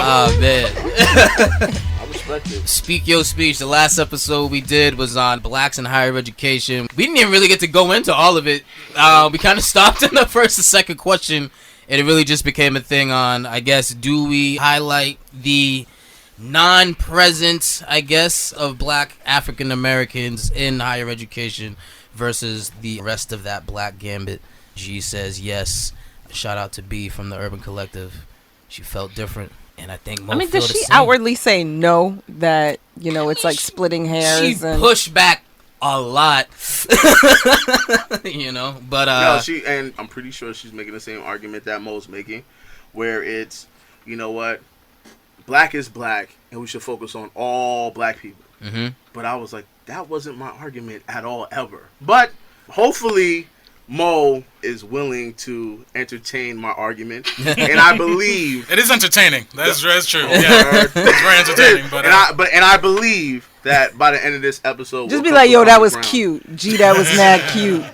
Oh, man. I respect it. Speak your speech. The last episode we did was on blacks in higher education. We didn't even really get to go into all of it. We kind of stopped in the first and second question, and it really just became a thing on, I guess, do we highlight the non-presence, I guess, of black African Americans in higher education versus the rest of that black gambit. G says yes. Shout out to B from the Urban Collective. She felt different, and I think Mo I mean, does she same. outwardly say no, that, you know, it's like splitting hairs? She pushed back a lot. You know, but no, and I'm pretty sure she's making the same argument that Mo's making, where it's, you know what, black is black, and we should focus on all black people. Mm-hmm. But I was like, that wasn't my argument at all, ever. But hopefully Mo is willing to entertain my argument, and I believe it is entertaining. That's true. Yeah, it's very entertaining. But I believe that by the end of this episode, just be like, yo, that was cute. Gee, that was mad cute.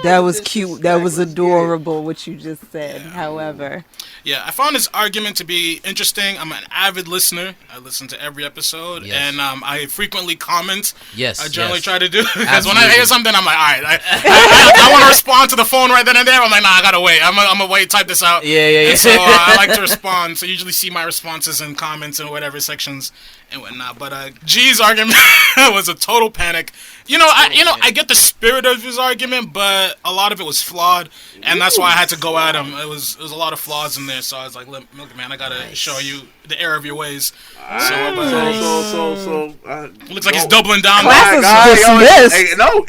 That was cute. That was adorable, what you just said. Yeah. However, yeah, I found this argument to be interesting. I'm an avid listener. I listen to every episode, and I frequently comment. Yes, I generally try to do because when I hear something, I'm like, all right, I want to respond to the phone right then and there. I'm like, nah, I gotta wait. I'm gonna wait, type this out. Yeah. And so I like to respond. So I usually see my responses in comments and whatever sections and whatnot. But G's argument was a total panic. I get the spirit of his argument, but a lot of it was flawed, and that's why I had to go at him. It was a lot of flaws in there, so I was like, "Look, man, I gotta show you the error of your ways." So looks like he's doubling down.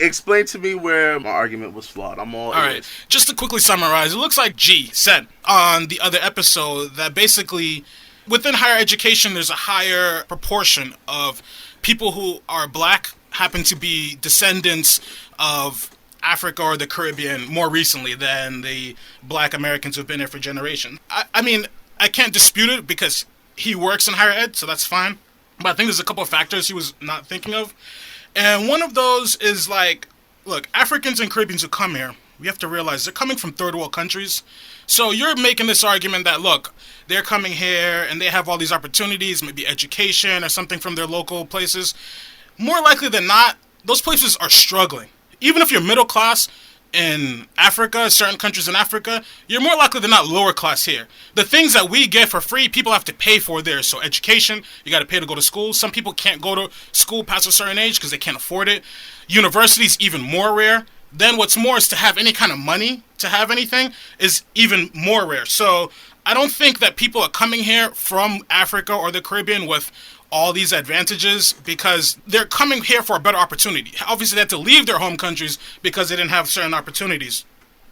Explain to me where my argument was flawed. I'm all right. Just to quickly summarize, it looks like G said on the other episode that basically within higher education, there's a higher proportion of people who are black happen to be descendants of Africa or the Caribbean more recently than the black Americans who've been here for generations. I mean, I can't dispute it because he works in higher ed, so that's fine. But I think there's a couple of factors he was not thinking of. And one of those is like, look, Africans and Caribbeans who come here, we have to realize they're coming from third world countries. So you're making this argument that, look, they're coming here and they have all these opportunities, maybe education or something from their local places. More likely than not, those places are struggling. Even if you're middle class in Africa, certain countries in Africa, you're more likely than not lower class here. The things that we get for free, people have to pay for there. So education, you got to pay to go to school. Some people can't go to school past a certain age because they can't afford it. Universities, even more rare. Then what's more is to have any kind of money to have anything is even more rare. So I don't think that people are coming here from Africa or the Caribbean with all these advantages because they're coming here for a better opportunity. Obviously, they had to leave their home countries because they didn't have certain opportunities.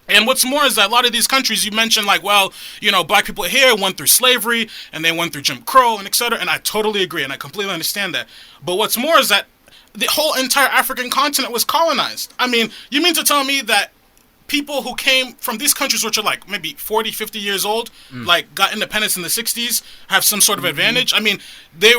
And what's more is that a lot of these countries you mentioned, like, well, you know, black people here went through slavery and they went through Jim Crow and et cetera. And I totally agree and I completely understand that. But what's more is that the whole entire African continent was colonized. I mean, you mean to tell me that people who came from these countries, which are like maybe 40, 50 years old, like got independence in the 60s, have some sort of advantage? I mean, they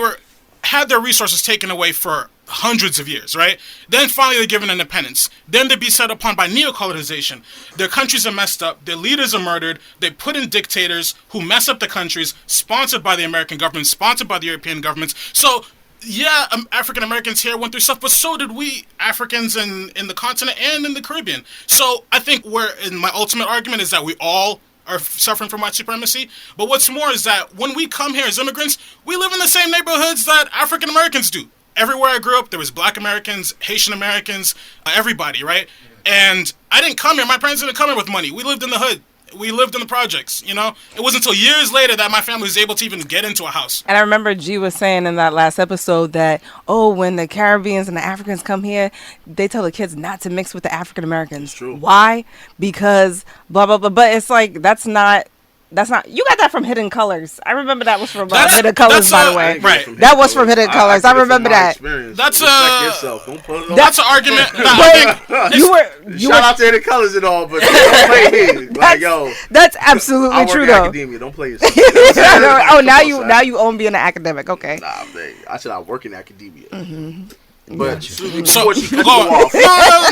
had their resources taken away for hundreds of years, right? Then finally they're given independence. Then they'd be set upon by neocolonization. Their countries are messed up. Their leaders are murdered. They put in dictators who mess up the countries, sponsored by the American government, sponsored by the European governments. So yeah, African Americans here went through stuff, but so did we Africans in the continent and in the Caribbean. So I think my ultimate argument is that we all are suffering from white supremacy. But what's more is that when we come here as immigrants, we live in the same neighborhoods that African Americans do. Everywhere I grew up, there was black Americans, Haitian Americans, everybody, right? And I didn't come here. My parents didn't come here with money. We lived in the hood. We lived in the projects, you know? It wasn't until years later that my family was able to even get into a house. And I remember G was saying in that last episode that, when the Caribbeans and the Africans come here, they tell the kids not to mix with the African Americans. True. Why? Because blah, blah, blah. But it's like, that's not, you got that from Hidden Colors. I remember that was from Hidden Colors, by the way. Right. That was from Hidden Colors. I remember that. That's That's an argument. Shout out to Hidden Colors and all, but don't play here. Like, yo, that's absolutely true, though. Academia, don't play yourself. Now you own being an academic. Okay. Nah, man. I said I work in academia. Mm-hmm. But So, before she cut you go on. off,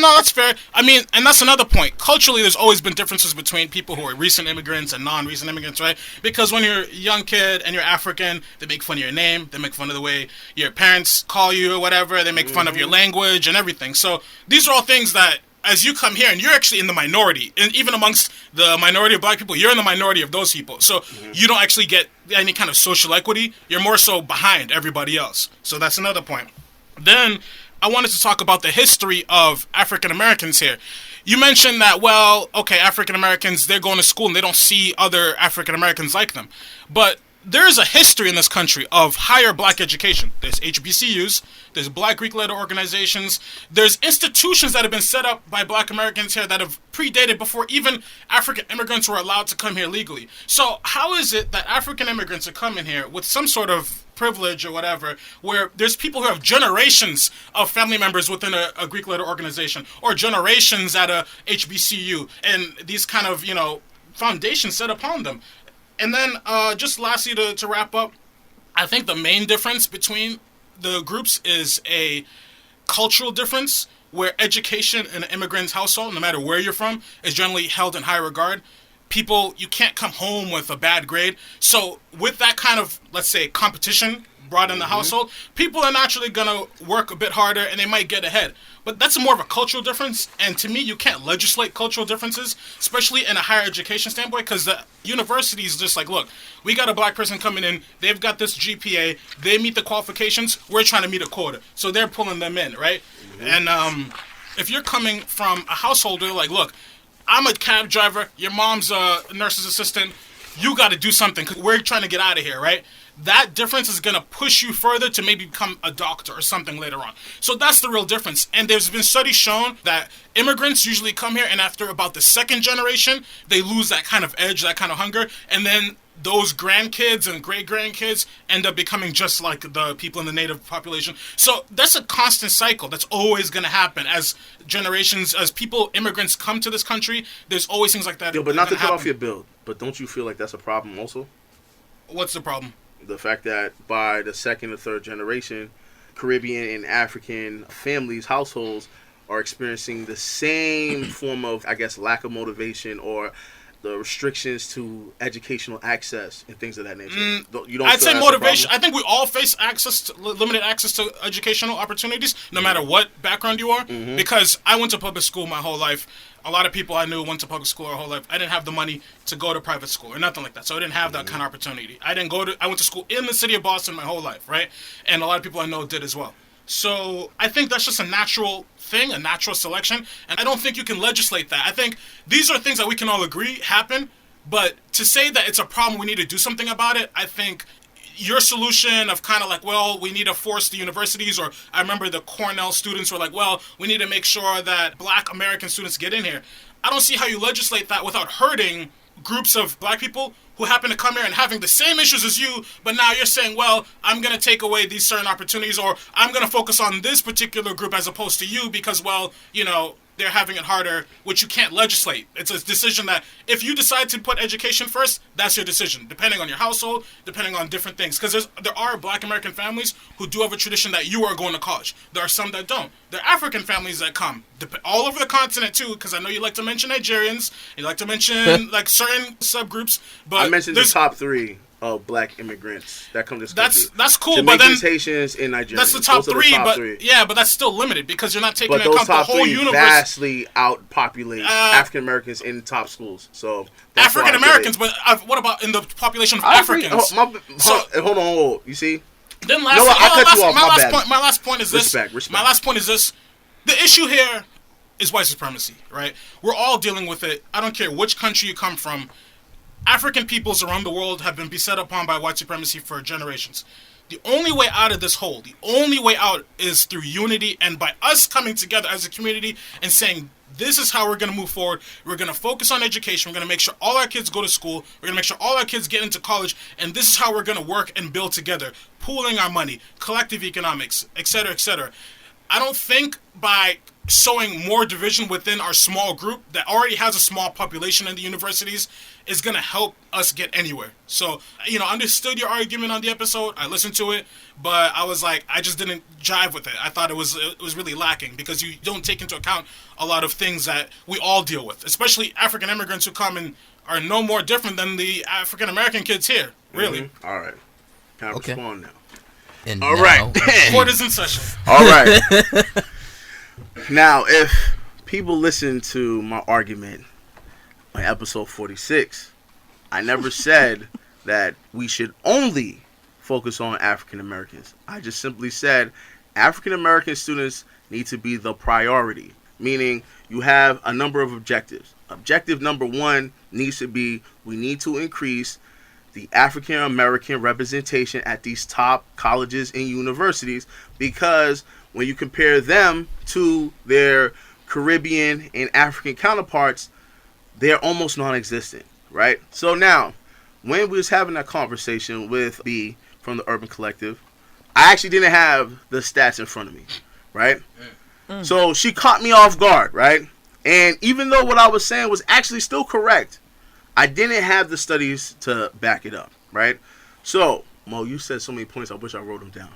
No, that's fair. I mean, and that's another point. Culturally, there's always been differences between people who are recent immigrants and non-recent immigrants, right? Because when you're a young kid and you're African, they make fun of your name, they make fun of the way your parents call you or whatever, they make fun of your language and everything. So these are all things that, as you come here, and you're actually in the minority, and even amongst the minority of black people, you're in the minority of those people. So you don't actually get any kind of social equity. You're more so behind everybody else. So that's another point. Then I wanted to talk about the history of African Americans here. You mentioned that, well, okay, African Americans, they're going to school and they don't see other African Americans like them. But there's a history in this country of higher black education. There's HBCUs, there's black Greek letter organizations, there's institutions that have been set up by black Americans here that have predated before even African immigrants were allowed to come here legally. So how is it that African immigrants are coming here with some sort of privilege or whatever, where there's people who have generations of family members within a Greek letter organization or generations at a HBCU and these kind of, foundations set upon them? And then, just lastly, to wrap up, I think the main difference between the groups is a cultural difference, where education in an immigrant's household, no matter where you're from, is generally held in high regard. People, you can't come home with a bad grade. So with that kind of, let's say, competition brought in the household, people are naturally going to work a bit harder and they might get ahead. But that's more of a cultural difference. And to me, you can't legislate cultural differences, especially in a higher education standpoint, because the university is just like, look, we got a black person coming in. They've got this GPA. They meet the qualifications. We're trying to meet a quota. So they're pulling them in, right? And if you're coming from a household where like, look, I'm a cab driver. Your mom's a nurse's assistant. You got to do something because we're trying to get out of here, right? That difference is going to push you further to maybe become a doctor or something later on. So that's the real difference. And there's been studies shown that immigrants usually come here and after about the second generation, they lose that kind of edge, that kind of hunger. And then those grandkids and great-grandkids end up becoming just like the people in the native population. So that's a constant cycle that's always going to happen as generations, as immigrants come to this country. There's always things like that. Yo, but not to cut off your build, but don't you feel like that's a problem also? What's the problem? The fact that by the second or third generation, Caribbean and African families, households, are experiencing the same form of, I guess, lack of motivation or the restrictions to educational access and things of that nature. You don't I'd feel say that's motivation. a I think we all face limited access to educational opportunities, no matter what background you are. Because I went to public school my whole life. A lot of people I knew went to public school their whole life. I didn't have the money to go to private school or nothing like that. So I didn't have that kind of opportunity. I went to school in the city of Boston my whole life, right? And a lot of people I know did as well. So I think that's just a natural thing, a natural selection. And I don't think you can legislate that. I think these are things that we can all agree happen. But to say that it's a problem, we need to do something about it, I think your solution of kind of like, well, we need to force the universities, or I remember the Cornell students were like, well, we need to make sure that black American students get in here. I don't see how you legislate that without hurting groups of black people who happen to come here and having the same issues as you, but now you're saying, well, I'm going to take away these certain opportunities, or I'm going to focus on this particular group as opposed to you because, well, they're having it harder, which you can't legislate. It's a decision that if you decide to put education first, that's your decision, depending on your household, depending on different things. Because there are black American families who do have a tradition that you are going to college. There are some that don't. There are African families that come all over the continent too, because I know you like to mention Nigerians, you like to mention like certain subgroups. But I mentioned the top 3 of black immigrants that come to this country. That's cool, Jamaicans, but then Haitians, and Nigerians. That's the top three, but 3. yeah, but that's still limited because you're not taking But into those account top the whole 3 universe. vastly outpopulate African Americans in top schools. So African Americans, but what about in the population of Africans? Hold on. You see? Then My last point is this. Respect. My last point is this. The issue here is white supremacy, right? We're all dealing with it. I don't care which country you come from. African peoples around the world have been beset upon by white supremacy for generations. The only way out of this hole, the only way out is through unity and by us coming together as a community and saying, this is how we're going to move forward. We're going to focus on education. We're going to make sure all our kids go to school. We're going to make sure all our kids get into college. And this is how we're going to work and build together. Pooling our money, collective economics, etc., etc. I don't think by sowing more division within our small group that already has a small population in the universities is going to help us get anywhere. So, I understood your argument on the episode. I listened to it, but I was like, I just didn't jive with it. I thought it was really lacking because you don't take into account a lot of things that we all deal with, especially African immigrants who come and are no more different than the African American kids here. Really. Mm-hmm. All right. Can I respond now? And all right. Court is in session. All right. Now, if people listen to my argument on episode 46, I never said that we should only focus on African Americans. I just simply said African American students need to be the priority, meaning you have a number of objectives. Objective number one needs to be we need to increase the African American representation at these top colleges and universities, because when you compare them to their Caribbean and African counterparts, they're almost non-existent, right? So now, when we was having that conversation with B from the Urban Collective, I actually didn't have the stats in front of me, right? So she caught me off guard, right? And even though what I was saying was actually still correct, I didn't have the studies to back it up, right? So, Mo, you said so many points, I wish I wrote them down.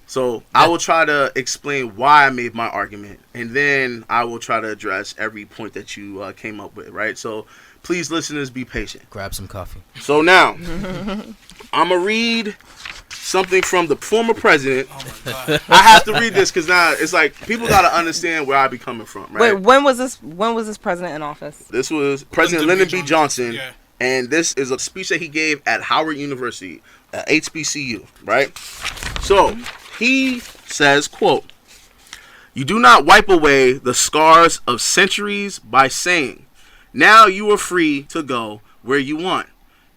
So I will try to explain why I made my argument, and then I will try to address every point that you came up with, right? So please, listeners, be patient. Grab some coffee. So now, I'm going to read something from the former president. Oh my God. I have to read this because now it's like people got to understand where I be coming from, right? Wait, when was this president in office? This was President Lyndon B. Johnson, Yeah. and this is a speech that he gave at Howard University, HBCU, right? So he says, quote, "You do not wipe away the scars of centuries by saying, 'Now you are free to go where you want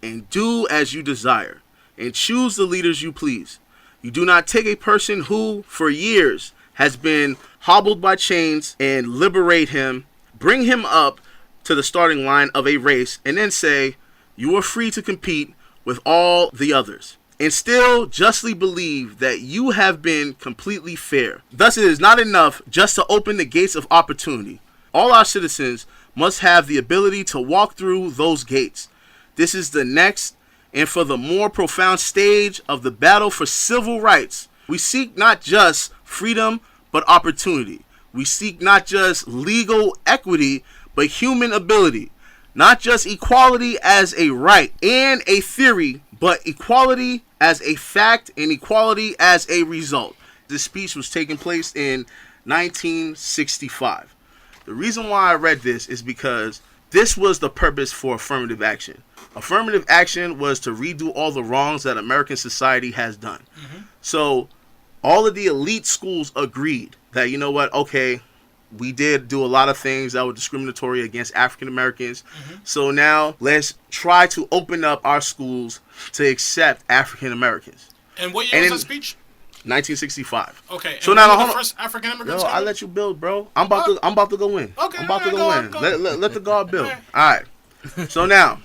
and do as you desire and choose the leaders you please. You do not take a person who for years has been hobbled by chains and liberate him, bring him up to the starting line of a race, and then say, you are free to compete with all the others, and still justly believe that you have been completely fair. Thus it is not enough just to open the gates of opportunity. All our citizens must have the ability to walk through those gates. This is the next and for the more profound stage of the battle for civil rights. We seek not just freedom, but opportunity. We seek not just legal equity, but human ability. Not just equality as a right and a theory, but equality as a fact and equality as a result." This speech was taking place in 1965. The reason why I read this is because this was the purpose for affirmative action. Affirmative action was to redo all the wrongs that American society has done. So all of the elite schools agreed that, you know what, okay, we did do a lot of things that were discriminatory against African Americans. So now let's try to open up our schools to accept African Americans. And what year was that speech? 1965. Okay. So and now who were the first African immigrants? Yo, I let you build, bro. I'm about to go in. Okay. I'm about to go go on, in. go on. Let the guard build. All right. So now,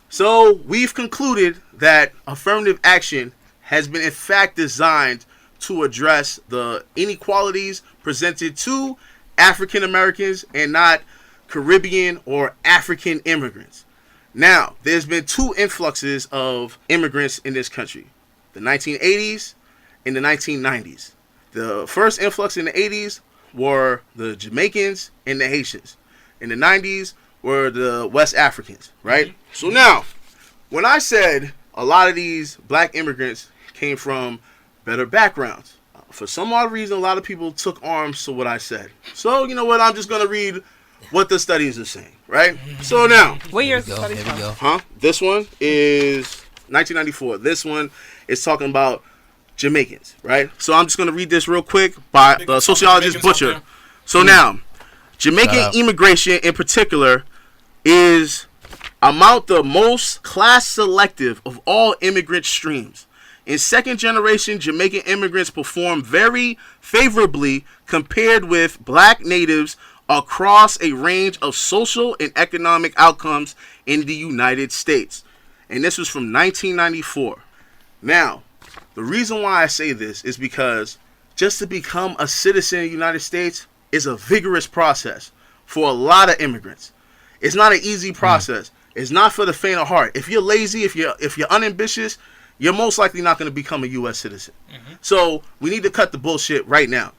so we've concluded that affirmative action has been in fact designed to address the inequalities presented to African Americans and not Caribbean or African immigrants. Now, there's been two influxes of immigrants in this country, the 1980s and the 1990s. The first influx in the 80s were the Jamaicans and the Haitians. In the 90s were the West Africans, right? So now, when I said a lot of these black immigrants came from better backgrounds, for some odd reason, a lot of people took arms to what I said. So, you know what? I'm just going to read what the studies are saying, right? So now. What year is the Here study we from? go. This one is 1994. This one is talking about Jamaicans, right? So I'm just going to read this real quick by the sociologist Butcher. So now, Jamaican immigration in particular is among the most class selective of all immigrant streams. In second generation, Jamaican immigrants perform very favorably compared with black natives across a range of social and economic outcomes in the United States. And this was from 1994. Now, the reason why I say this is because just to become a citizen of the United States is a vigorous process for a lot of immigrants. It's not an easy process. It's not for the faint of heart. If you're lazy, if you're unambitious, you're most likely not going to become a U.S. citizen. So we need to cut the bullshit right now.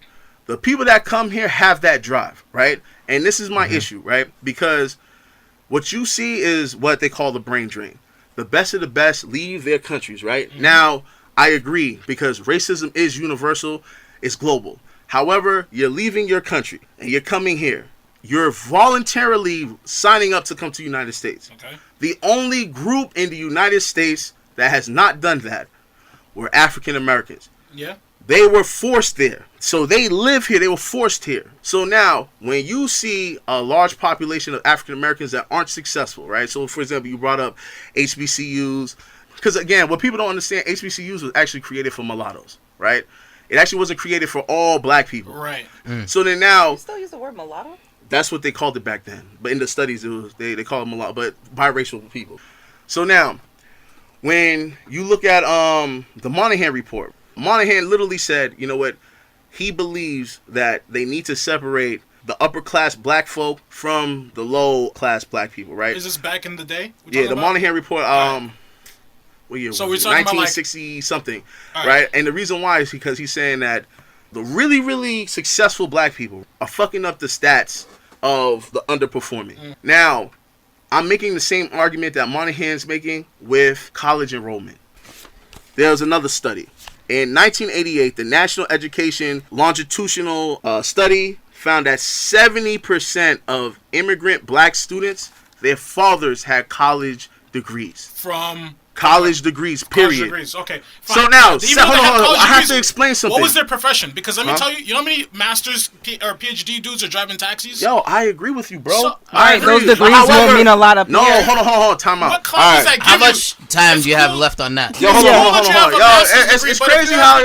The people that come here have that drive, right? And this is my issue, right? Because what you see is what they call the brain drain. The best of the best leave their countries, right? Now, I agree, because racism is universal, it's global. However, you're leaving your country and you're coming here. You're voluntarily signing up to come to the United States. Okay. The only group in the United States that has not done that were African Americans. Yeah. They were forced there. So they live here. They were forced here. So now, when you see a large population of African Americans that aren't successful, right? So, for example, you brought up HBCUs. Because, again, what people don't understand, HBCUs was actually created for mulattoes, right? It actually wasn't created for all black people. Right. So then now... You still use the word mulatto? That's what they called it back then. But in the studies, it was they called it mulatto, but biracial people. So now, when you look at the Moynihan report, Moynihan literally said, you know what, he believes that they need to separate the upper class black folk from the low class black people, right? Is this back in the day? Yeah, the Moynihan report, what year so was we're it? talking 1960 about something, right. right? And the reason why is because he's saying that the really, really successful black people are fucking up the stats of the underperforming. Now, I'm making the same argument that Moynihan's making with college enrollment. There's another study. In 1988, the National Education Longitudinal Study found that 70% of immigrant black students, their fathers had college degrees. From... College degrees, period. College degrees, okay. Fine. So now, Even though hold they on. I have degrees, to explain something. What was their profession? Because let me tell you, you know how many masters or PhD dudes are driving taxis? Yo, I agree with you, bro. So- I Alright, those agree. degrees However, won't mean a lot up No, here. hold on. Time out. What class does that give How you? much time It's do you have cool. left on that? Yo, hold Yeah. on. Yo, it's crazy how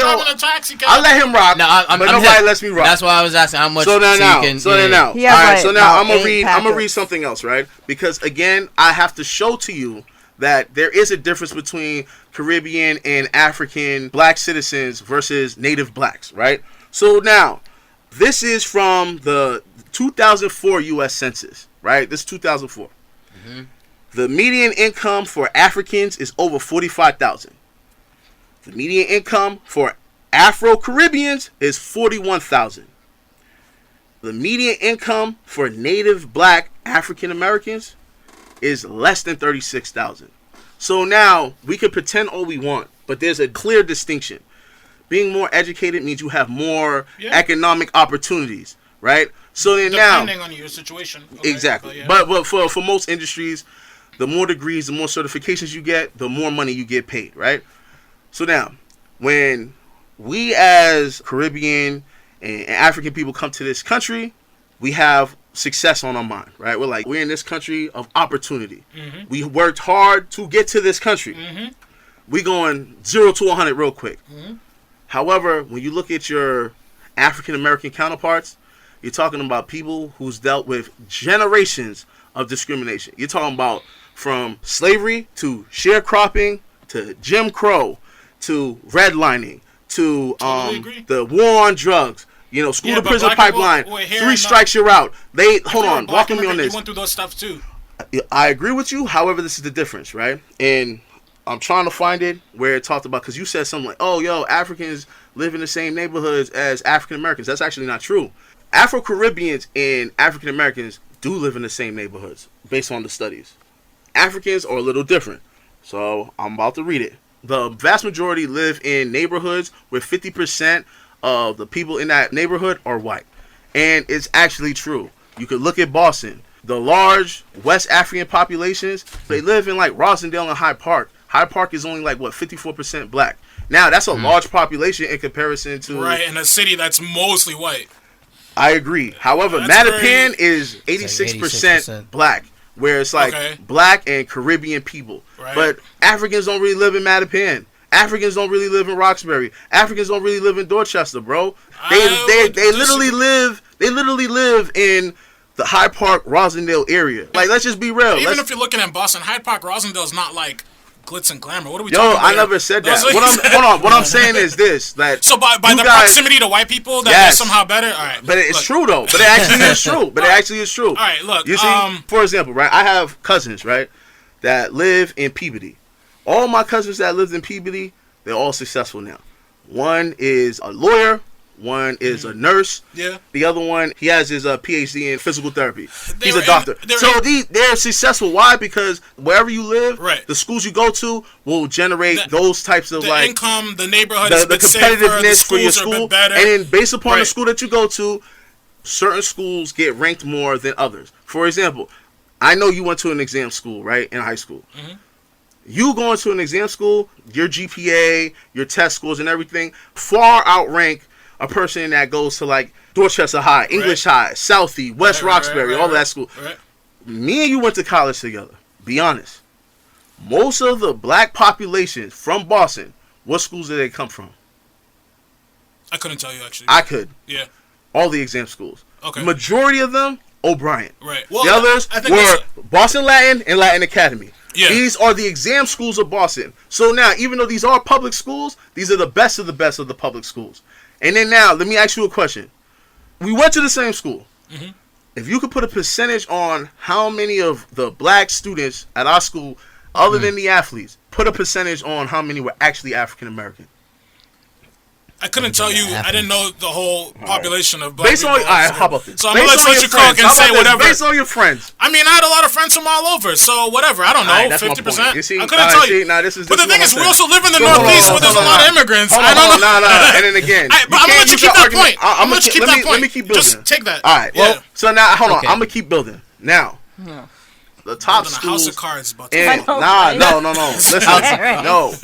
I let him rock, but nobody lets me rock. That's why I was asking how much. So now, all He has right. like So now about I'm gonna 8 read. I'm gonna packets. read something else, right? Because again, I have to show to you that there is a difference between Caribbean and African black citizens versus native blacks, right? So now, this is from the 2004 U.S. Census, right? This is 2004. The median income for Africans is over $45,000. The median income for Afro-Caribbeans is $41,000. The median income for native black African Americans is less than $36,000. So now we can pretend all we want, but there's a clear distinction. Being more educated means you have more economic opportunities, right? So then Depending on your situation. Okay, exactly. but But for most industries, the more degrees, the more certifications you get, the more money you get paid, right? So now, when we as Caribbean and African people come to this country, we have success on our mind, right? We're in this country of opportunity. We worked hard to get to this country. We going 0 to 100 real quick. However, when you look at your African American counterparts, you're talking about people who's dealt with generations of discrimination. You're talking about from slavery to sharecropping to Jim Crow to redlining to the war on drugs. You know, school to prison pipeline. 3 strikes, you're out. Hold on, walk with me on this. You went through those stuff too. I agree with you. However, this is the difference, right? And I'm trying to find it where it talked about, because you said something like, oh, yo, Africans live in the same neighborhoods as African Americans. That's actually not true. Afro-Caribbeans and African Americans do live in the same neighborhoods based on the studies. Africans are a little different. So I'm about to read it. The vast majority live in neighborhoods where 50% of the people in that neighborhood are white. And it's actually true. You could look at Boston. The large West African populations, they live in like Rosendale and Hyde Park. Hyde Park is only like, 54% black. Now, that's a large population in comparison to... Right, in a city that's mostly white. I agree. However, Mattapan is 86% black, where it's like black and Caribbean people. Right. But Africans don't really live in Mattapan. Africans don't really live in Roxbury. Africans don't really live in Dorchester, bro. They literally live in the Hyde Park, Rosendale area. Like, let's just be real. Even if you're looking at Boston, Hyde Park, Rosendale is not like glitz and glamour. What are we Yo, talking about? I never said that. What Hold on. What I'm saying is this: that so by the guys, proximity to white people, that yes, is somehow better. All right, but it's true though. But it actually is true. But it actually is true. All right, look. You see, for example, right? I have cousins, right, that live in Peabody. All my cousins that lived in Peabody, they're all successful now. One is a lawyer. One is a nurse. Yeah. The other one, he has his PhD in physical therapy. He's a doctor. They're successful. Why? Because wherever you live, the schools you go to will generate those types of the income, the neighborhood, is a bit competitiveness safer, for your school, better. And then based upon the school that you go to, certain schools get ranked more than others. For example, I know you went to an exam school, right, in high school. Mm-hmm. You going to an exam school, your GPA, your test scores, and everything far outrank a person that goes to like Dorchester High, English High, Southie, West Roxbury, all of that school. Right. Me and you went to college together. Be honest. Most of the black population from Boston, what schools did they come from? I couldn't tell you actually. I could. Yeah. All the exam schools. Okay. Majority of them, O'Brien. Right. Well, the others were Boston Latin and Latin Academy. Yeah. These are the exam schools of Boston. So now, even though these are public schools, these are the best of the public schools. And then now, let me ask you a question. We went to the same school. Mm-hmm. If you could put a percentage on how many of the black students at our school, other than the athletes, put a percentage on how many were actually African American. I couldn't tell you. I didn't know the whole population of black people. How about this? So I'm going to let you cook and say whatever. Based on your friends. I mean, I had a lot of friends from all over, so whatever. I don't know, 50%. I couldn't tell you. But the thing is, we also live in the Northeast where there's a lot of immigrants. I don't know. No. And then again. But I'm going to let you keep that point. I'm going to keep that point. Let me keep building. Just take that. All right. Well, so now, hold on. I'm going to keep building. Now. The top schools. House of Cards. No. Listen. No.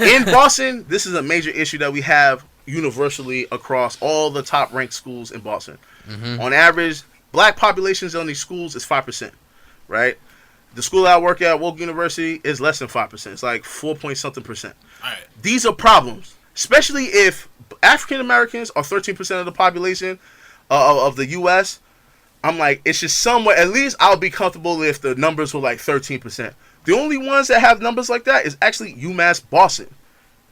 In Boston, this is a major issue that we have universally across all the top ranked schools in Boston. Mm-hmm. On average, black populations on these schools is 5%, right? The school I work at, Woke University, is less than 5%. It's like 4-point-something%. All right. These are problems, especially if African Americans are 13% of the population of the U.S. I'm like, it's just somewhere, at least I'll be comfortable if the numbers were like 13%. The only ones that have numbers like that is actually UMass Boston.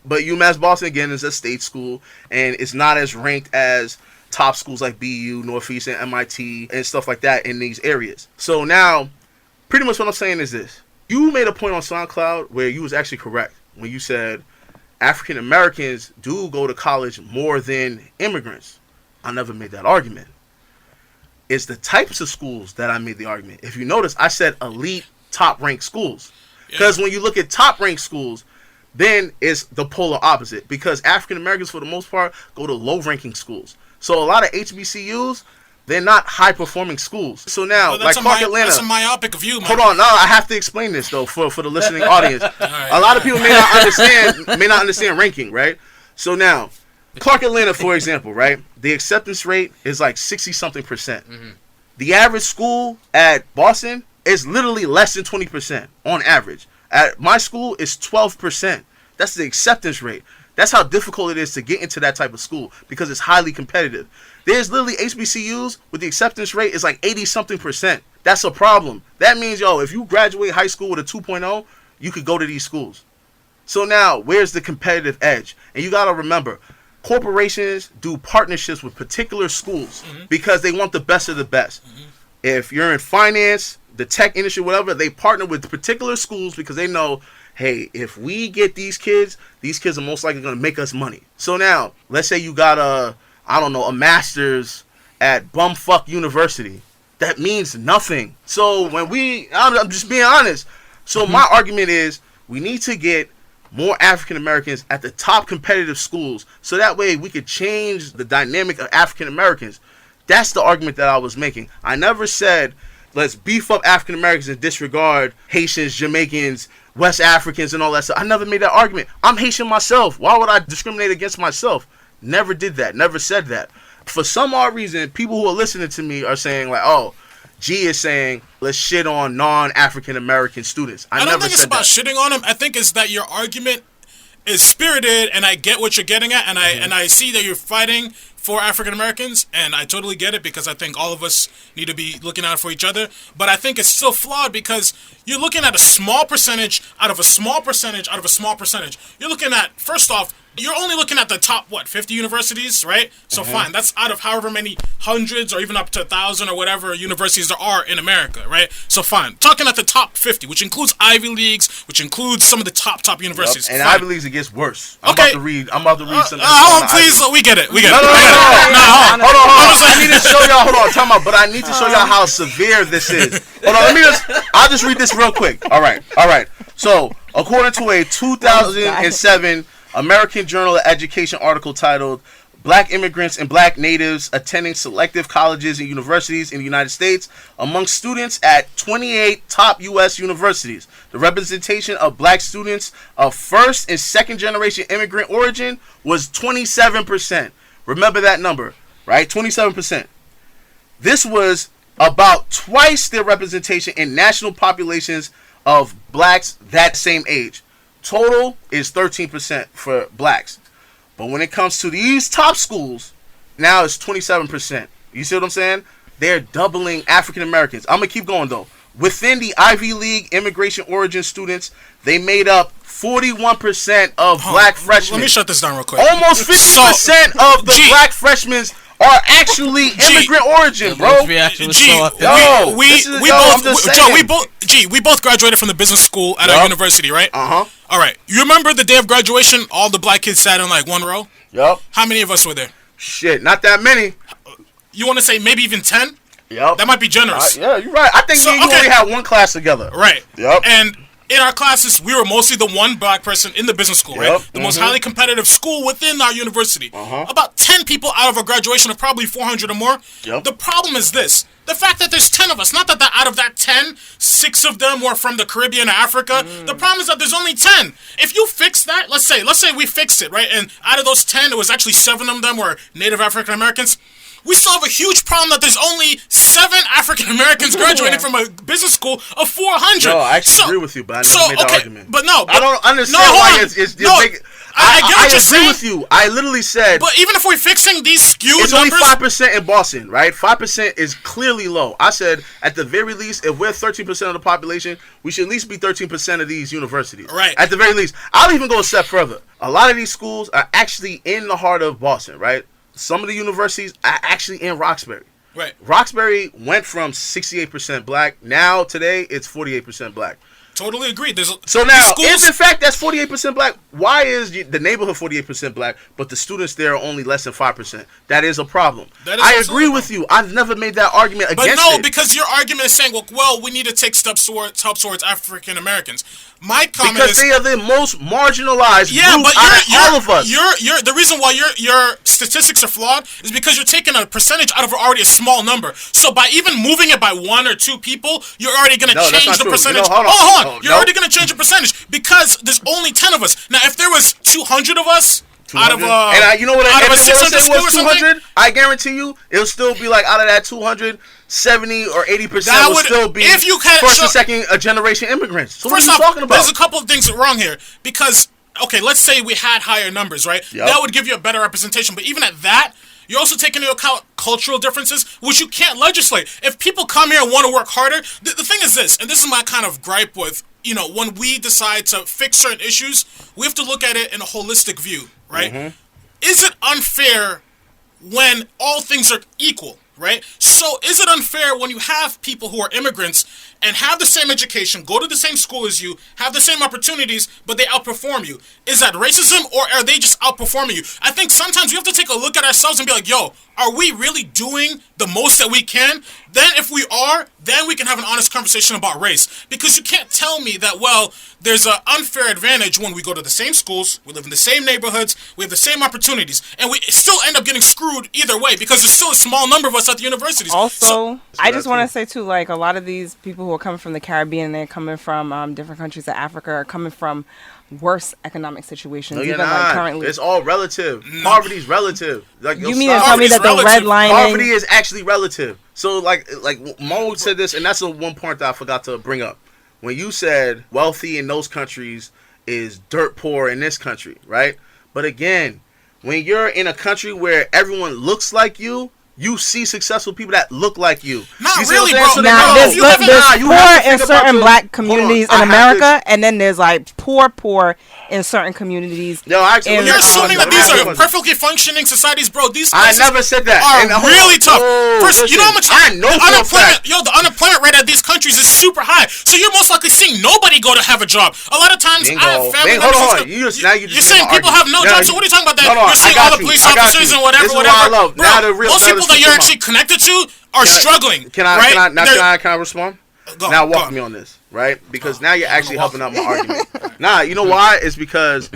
But UMass Boston, again, is a state school, and it's not as ranked as top schools like BU, Northeastern, MIT, and stuff like that in these areas. So now, pretty much what I'm saying is this. You made a point on SoundCloud where you was actually correct when you said African Americans do go to college more than immigrants. I never made that argument. It's the types of schools that I made the argument. If you notice, I said elite, top-ranked schools. Because when you look at top-ranked schools, then it's the polar opposite, because African Americans, for the most part, go to low-ranking schools. So a lot of HBCUs, they're not high-performing schools. So now, like Clark Atlanta, that's a myopic view. Hold on, no, I have to explain this though for the listening audience. A lot of people may not understand ranking, right? So now, Clark Atlanta, for example, right? The acceptance rate is like 60-something%. Mm-hmm. The average school at Boston is literally less than 20% on average. At my school, it's 12%. That's the acceptance rate. That's how difficult it is to get into that type of school, because it's highly competitive. There's literally HBCUs with the acceptance rate is like 80-something%. That's a problem. That means, if you graduate high school with a 2.0, you could go to these schools. So now, where's the competitive edge? And you got to remember, corporations do partnerships with particular schools because they want the best of the best. Mm-hmm. If you're in finance, the tech industry, whatever, they partner with particular schools because they know, hey, if we get these kids are most likely going to make us money. So now, let's say you got a master's at bumfuck university. That means nothing. So I'm just being honest. So my argument is we need to get more African Americans at the top competitive schools, so that way we could change the dynamic of African Americans. That's the argument that I was making. I never said let's beef up African Americans and disregard Haitians, Jamaicans, West Africans, and all that stuff. I never made that argument. I'm Haitian myself. Why would I discriminate against myself? Never did that. Never said that. For some odd reason, people who are listening to me are saying like, oh, G is saying let's shit on non-African American students. I don't think it's about shitting on them. I think it's that your argument is spirited, and I get what you're getting at, and I see that you're fighting for African Americans, and I totally get it because I think all of us need to be looking out for each other. But I think it's still flawed because you're looking at a small percentage out of a small percentage out of a small percentage. You're looking at, first off, you're only looking at the top, 50 universities, right? So fine, that's out of however many hundreds or even up to 1,000 or whatever universities there are in America, right? So fine, talking at the top 50, which includes Ivy Leagues, which includes some of the top universities. And Ivy Leagues, it gets worse. I'm about to read something. Please, we get it. No, hold on. I need to show y'all. Hold on, time out. But I need to show y'all how severe this is. Hold on, I'll just read this real quick. All right. So, according to a 2007 American Journal of Education article titled Black Immigrants and Black Natives Attending Selective Colleges and Universities in the United States among students at 28 top U.S. universities, the representation of black students of first and second generation immigrant origin was 27%. Remember that number, right? 27%. This was about twice their representation in national populations of blacks that same age. Total is 13% for blacks. But when it comes to these top schools, now it's 27%. You see what I'm saying? They're doubling African Americans. I'm going to keep going, though. Within the Ivy League immigration origin students, they made up 41% of black freshmen. Let me shut this down real quick. Almost 50% of the black freshmen are actually immigrant origin, bro. We both graduated from the business school at our university, right? All right. You remember the day of graduation? All the black kids sat in like one row. Yup. How many of us were there? Shit, not that many. You want to say maybe even 10? Yep. That might be generous. Yeah, you're right. I think we only had one class together. Right. Yep. And in our classes, we were mostly the one black person in the business school, right? The most highly competitive school within our university. About 10 people out of a graduation of probably 400 or more. Yep. The problem is this. The fact that there's 10 of us, not that out of that 10, 6 of them were from the Caribbean or Africa. The problem is that there's only 10. If you fix that, let's say we fixed it, right? And out of those 10, it was actually 7 of them were Native African Americans. We still have a huge problem that there's only 7 African Americans graduating from a business school of 400. No, I actually agree with you, but I never made that argument. But no, I don't understand why it's big. I get what you're saying. I agree with you. I literally said. But even if we're fixing these skewed it's numbers, only 5% in Boston, right? 5% is clearly low. I said at the very least, if we're 13% of the population, we should at least be 13% of these universities. Right. At the very least, I'll even go a step further. A lot of these schools are actually in the heart of Boston, right? Some of the universities are actually in Roxbury. Right. Roxbury went from 68% black. Now, today, it's 48% black. Totally agree. So now, if in fact that's 48% black, why is the neighborhood 48% black, but the students there are only less than 5%? That is a problem. I agree with you. I've never made that argument against it. But no, because your argument is saying, well, we need to take steps towards help towards African Americans. My comment because they are the most marginalized group out of all of us. You're the reason why your statistics are flawed is because you're taking a percentage out of already a small number. So by even moving it by 1 or 2 people, you're already going to change the percentage. Hold on. You're already going to change the percentage because there's only 10 of us. Now, if there was 200 of us, 200? Out of and you know what? Out of a 600 school was 200. I guarantee you, it'll still be like out of that 200, 70 or 80% will still be first and second generation immigrants. So what are you talking about? There's a couple of things wrong here because let's say we had higher numbers, right? Yep. That would give you a better representation. But even at that, you're also taking into account cultural differences, which you can't legislate. If people come here and want to work harder, the thing is this, and this is my kind of gripe with, when we decide to fix certain issues, we have to look at it in a holistic view, right? Is it unfair when all things are equal, right? So is it unfair when you have people who are immigrants and have the same education, go to the same school as you, have the same opportunities, but they outperform you? Is that racism or are they just outperforming you? I think sometimes we have to take a look at ourselves and be like, yo, are we really doing the most that we can? Then if we are, then we can have an honest conversation about race. Because you can't tell me that, well, there's an unfair advantage when we go to the same schools, we live in the same neighborhoods, we have the same opportunities, and we still end up getting screwed either way because there's still a small number of us at the universities. Also, I just want to say too, like a lot of these people who are coming from the Caribbean and they're coming from different countries of Africa are coming from worse economic situations. No, you're even not. like currently. It's all relative. Poverty's relative. Like, you mean to tell me that the redlining poverty is actually relative? So like Mo said this, and that's the one point that I forgot to bring up. When you said wealthy in those countries is dirt poor in this country, right? But again, when you're in a country where everyone looks like you see successful people that look like you. Not you really, bro. So now, there's poor in certain black communities in America, and then there's like poor in certain communities. Yo, actually, you're assuming that these are perfectly functioning societies, bro. These I never said that. Are really tough. First, listen, you know how much the unemployment rate at these countries is super high. So you're most likely seeing nobody go to have a job. A lot of times, I have family members. Hold on, you're saying people have no jobs. So what are you talking about? That you're seeing all the police officers and whatever. Most people that you're actually connected to are struggling. Can I respond? Now walk me on this, right? Because now you're actually helping out my argument. Nah, you know why? It's because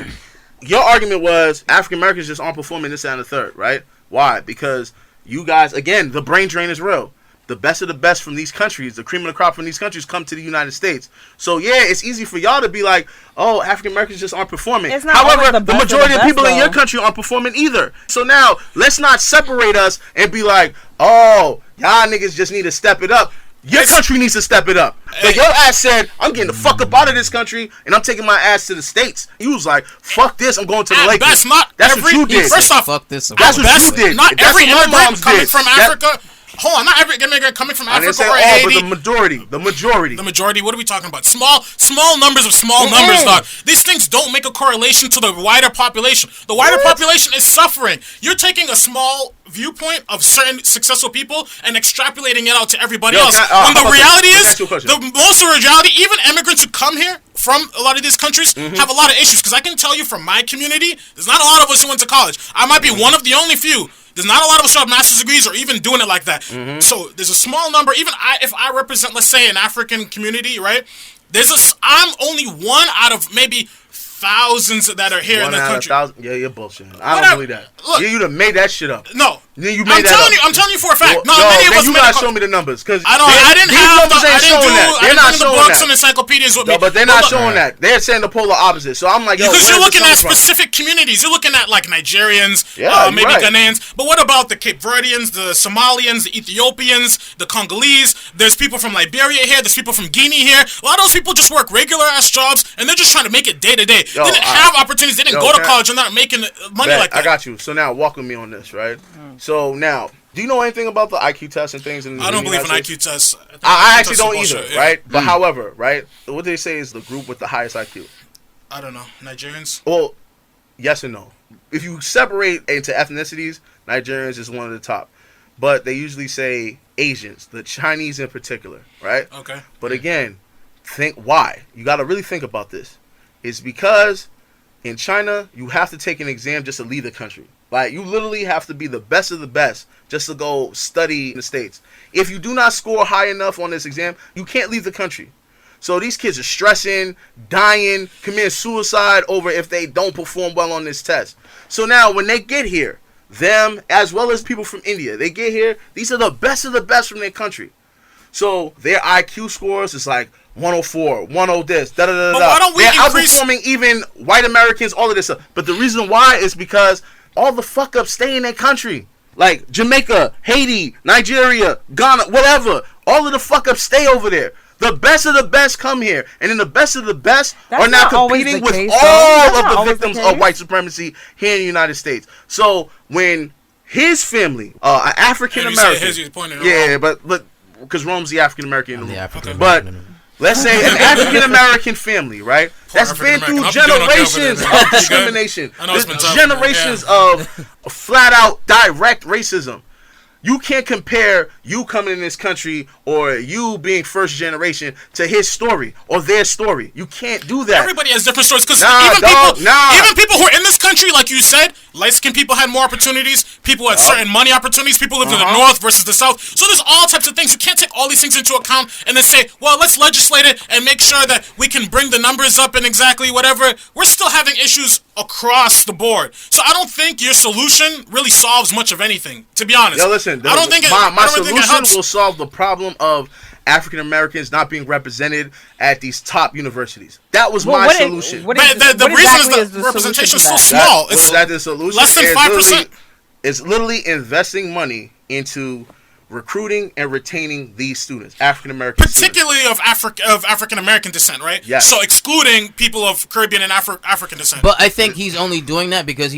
your argument was African Americans just aren't performing this, that, and the third, right? Why? Because you guys, again, the brain drain is real. The best of the best from these countries, the cream of the crop from these countries come to the United States. So, yeah, it's easy for y'all to be like, oh, African Americans just aren't performing. However, the majority of people in your country aren't performing either. So now, let's not separate us and be like, oh, y'all niggas just need to step it up. Your country needs to step it up. But your ass said, I'm getting the fuck up out of this country and I'm taking my ass to the States. You was like, fuck this, I'm going to the Lakers. That's what you did. First off, fuck this. That's what you did. Not every immigrant coming from Africa. Hold on, not every immigrant coming from Africa or Haiti. But the majority. The majority. What are we talking about? Small numbers of small numbers, dog. These things don't make a correlation to the wider population. The wider population is suffering. You're taking a small viewpoint of certain successful people and extrapolating it out to everybody else. When the reality is, most of the reality, even immigrants who come here from a lot of these countries have a lot of issues. Because I can tell you from my community, there's not a lot of us who went to college. I might be one of the only few. There's not a lot of us who have master's degrees or even doing it like that. So there's a small number. Even if I represent, let's say, an African community, right? I'm only one out of maybe thousands that are here in the country. Yeah, you're bullshitting. I don't believe that. Look, you done made that shit up. No. You made that up. I'm telling you for a fact. No, many of us you gotta show me the numbers. Cause I didn't bring the books and encyclopedias with me. No, but they're not showing that. They're saying the polar opposite. So I'm like, yo, because you're looking at specific communities. You're looking at like Nigerians, maybe Ghanaians. But what about the Cape Verdeans, the Somalians, the Ethiopians, the Congolese? There's people from Liberia here. There's people from Guinea here. A lot of those people just work regular ass jobs and they're just trying to make it day to day. They didn't have opportunities. They didn't go to college and not making money like that. I got you. So now walk with me on this, right? So now, do you know anything about the IQ test and things? I don't believe in IQ tests. I actually don't either, right? But however, right, what they say is the group with the highest IQ. I don't know. Nigerians? Well, yes and no. If you separate into ethnicities, Nigerians is one of the top. But they usually say Asians, the Chinese in particular, right? Okay. But again, think why. You got to really think about this. It's because in China, you have to take an exam just to leave the country. Like, you literally have to be the best of the best just to go study in the States. If you do not score high enough on this exam, you can't leave the country. So these kids are stressing, dying, committing suicide over if they don't perform well on this test. So now when they get here, them as well as people from India, they get here, these are the best of the best from their country. So their IQ scores is like 104, 10 this, da-da-da-da. Why don't we They're outperforming even white Americans, all of this stuff. But the reason why is because all the fuck-ups stay in their country. Like Jamaica, Haiti, Nigeria, Ghana, whatever. All of the fuck-ups stay over there. The best of the best come here. And then the best of the best are now competing with all of the victims of white supremacy here in the United States. So when his family, an African-American... but because Rome's the African-American. But let's say an African-American family, right? That's been through generations of discrimination. Generations of flat-out direct racism. You can't compare you coming in this country or you being first generation to his story or their story. You can't do that. Everybody has different stories because even people who are in this country, like you said, light-skinned people had more opportunities. People had certain money opportunities. People lived in the north versus the south. So there's all types of things. You can't take all these things into account and then say, well, let's legislate it and make sure that we can bring the numbers up and exactly whatever. We're still having issues across the board. So I don't think your solution really solves much of anything, to be honest. Yo, listen. I don't think my solution will solve the problem of African Americans not being represented at these top universities. That was my solution. The reason is the representation is so small. What is that the solution? Less than 5%. It's literally investing money into recruiting and retaining these students, African American students. Particularly of African American descent, right? Yes. So excluding people of Caribbean and African descent. But I think he's only doing that because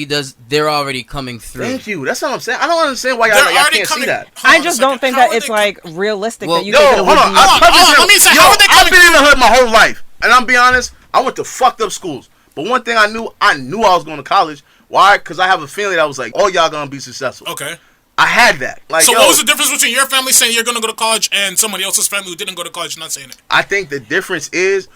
they're already coming through. Thank you. That's what I'm saying. I don't understand why y'all can't see that. I just don't think that it's like realistic that you Yo, think it hold would on. be. Let me say, Yo, how are they I've coming? been in the hood my whole life, and I'm being honest. I went to fucked up schools, but one thing I knew I was going to college. Why? Because I have a family that was like, "Oh, y'all gonna be successful." Okay. I had that. Like, so what was the difference between your family saying you're going to go to college and somebody else's family who didn't go to college not saying it? I think the difference is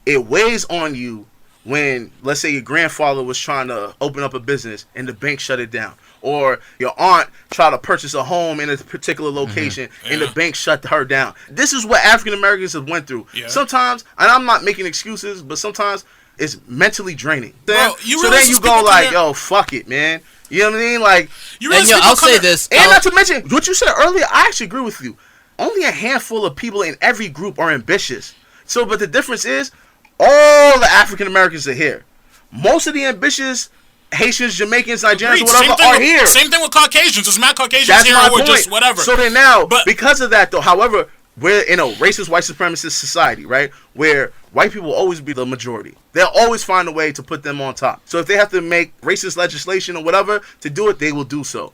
it weighs on you when, let's say, your grandfather was trying to open up a business and the bank shut it down. Or your aunt tried to purchase a home in a particular location and the bank shut her down. This is what African Americans have went through. Yeah. Sometimes, and I'm not making excuses, but sometimes it's mentally draining. Bro, so then you go like, yo, fuck it, man. You know what I mean? Like, I'll say this. And not to mention, what you said earlier, I actually agree with you. Only a handful of people in every group are ambitious. So, but the difference is, all the African Americans are here. Most of the ambitious Haitians, Jamaicans, Nigerians, whatever, are here. Same thing with Caucasians. There's mad Caucasians That's here my or point. just whatever. So then now, because of that, though, however, we're in a racist, white supremacist society, right? Where white people will always be the majority. They'll always find a way to put them on top. So if they have to make racist legislation or whatever to do it, they will do so.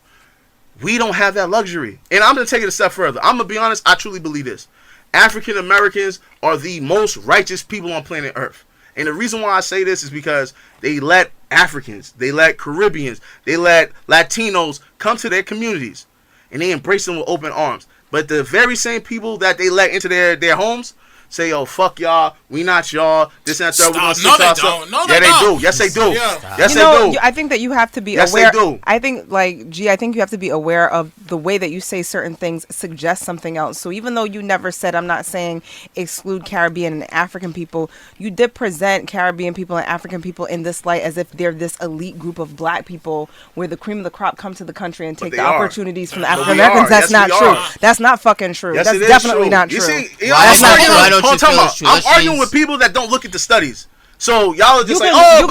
We don't have that luxury. And I'm going to take it a step further. I'm going to be honest. I truly believe this. African Americans are the most righteous people on planet Earth. And the reason why I say this is because they let Africans, they let Caribbeans, they let Latinos come to their communities. And they embrace them with open arms. But the very same people that they let into their homes say, yo, fuck y'all, we not y'all, this and that. No, they don't. No, they do. Yes, they do. Yeah. Yes, they do. I think that you have to be yes, aware. Yes, they do. I think, I think you have to be aware of the way that you say certain things suggest something else. So even though you never said, I'm not saying exclude Caribbean and African people, you did present Caribbean people and African people in this light as if they're this elite group of black people where the cream of the crop come to the country and take the opportunities from the African Americans. That's not true. That's not fucking true. Yes, that's definitely not true. You see, that's not true. I'm arguing with people that don't look at the studies. So y'all are just I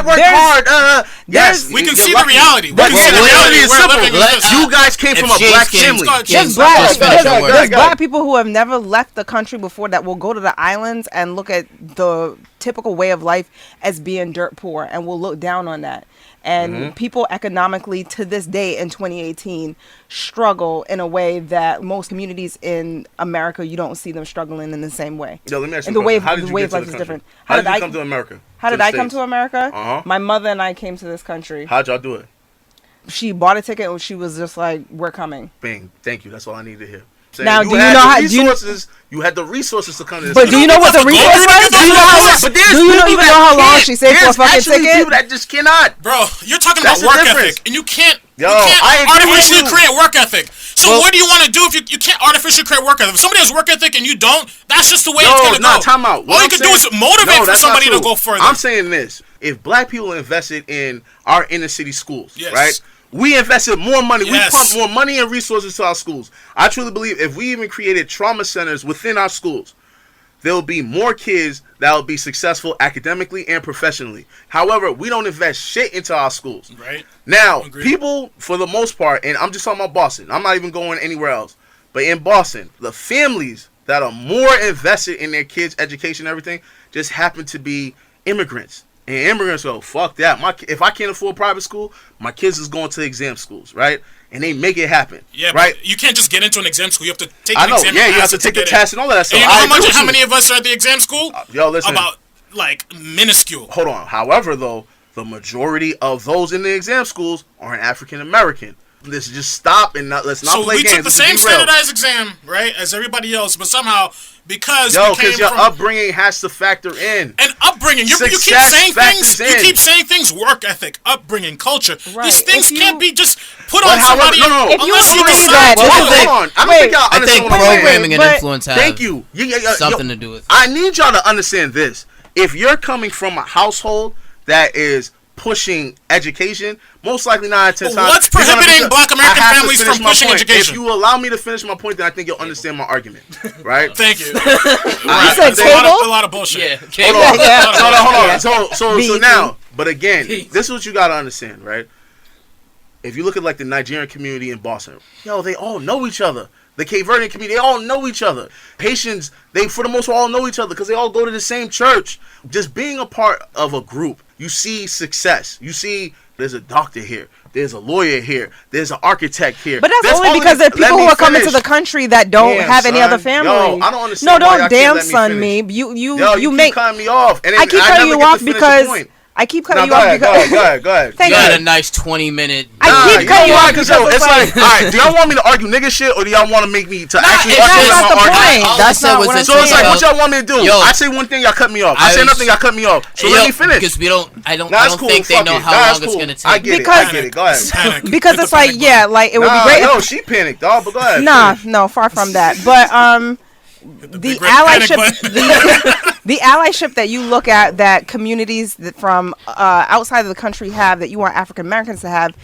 work hard. Yes, we can see the reality. We can see the reality. Is simple. You guys came from a black family. There's black people who have never left the country before that will go to the islands and look at the typical way of life as being dirt poor and will look down on that. And people economically to this day in 2018 struggle in a way that most communities in America, you don't see them struggling in the same way. Yo, let me ask you and the way how did you get to life the is different. How did you come to America? How did I come to America? Uh-huh. My mother and I came to this country. How'd y'all do it? She bought a ticket and she was just like, we're coming. Bang. Thank you. That's all I need to hear. Now, do you know how you had the resources to come to this country. But do you know what the resources was? Do you even know how long she saved for a fucking ticket? People that just cannot. Bro, you're talking about work ethic, and you can't artificially create work ethic. So what do you want to do if you can't artificially create work ethic? If somebody has work ethic and you don't, that's just the way it's going to go. Time out. All you can do is motivate for somebody to go further. I'm saying this. If black people invested in our inner city schools, right? We invested more money. We pumped more money and resources to our schools. I truly believe if we even created trauma centers within our schools, there will be more kids that will be successful academically and professionally. However, we don't invest shit into our schools. Right. Now, people, for the most part, and I'm just talking about Boston. I'm not even going anywhere else. But in Boston, the families that are more invested in their kids' education and everything just happen to be immigrants. And immigrants go, fuck that. If I can't afford private school, my kids is going to exam schools, right? And they make it happen. Yeah, right? But you can't just get into an exam school. You have to take an exam. Yeah, you have to take the test and all of that stuff. And you know how many of us are at the exam school? Yo, listen. About, minuscule. Hold on. However, though, the majority of those in the exam schools are African American. Let's just stop and let's not play games. So we took the same standardized exam, right, as everybody else, but somehow because your upbringing has to factor in. And upbringing, you keep saying things. You keep saying things. Work ethic, upbringing, culture. Right. These things can't be just put on somebody. No. Unless you decide. Hold on. I think programming and influence have something to do with it. I need y'all to understand this. If you're coming from a household that is pushing education, most likely 9 out of 10 times. What's prohibiting black American families from pushing education? If you allow me to finish my point, then I think you'll understand my argument. Right? Thank you. You said cable? A lot of bullshit. Yeah. Hold on. So now, but again, this is what you got to understand, right? If you look at the Nigerian community in Boston, they all know each other. The Cape Verdean community, they all know each other. Haitians, they for the most part all know each other because they all go to the same church. Just being a part of a group, you see success. You see there's a doctor here. There's a lawyer here. There's an architect here. But that's only because there are people who are coming to the country that don't have any other family. Yo, I don't understand. No, don't damn son me. You keep cutting me off. And I keep cutting you off because I keep cutting you off because go ahead. You got a nice 20-minute. I keep cutting you off because it's like, all right, do y'all want me to argue nigga shit or do y'all want to make me to actually argue? That's not the point. That's not what I'm saying. So it's like, what y'all want me to do? I say one thing, y'all cut me off. I say nothing, y'all cut me off. So let me finish. Because I don't think they know how long it's gonna take. I get it. Go ahead. Because it's like, yeah, like it would be great. No, she panicked, dog. But go ahead. No, far from that. But the allyship that you look at that communities that from outside of the country have that you want African Americans to have,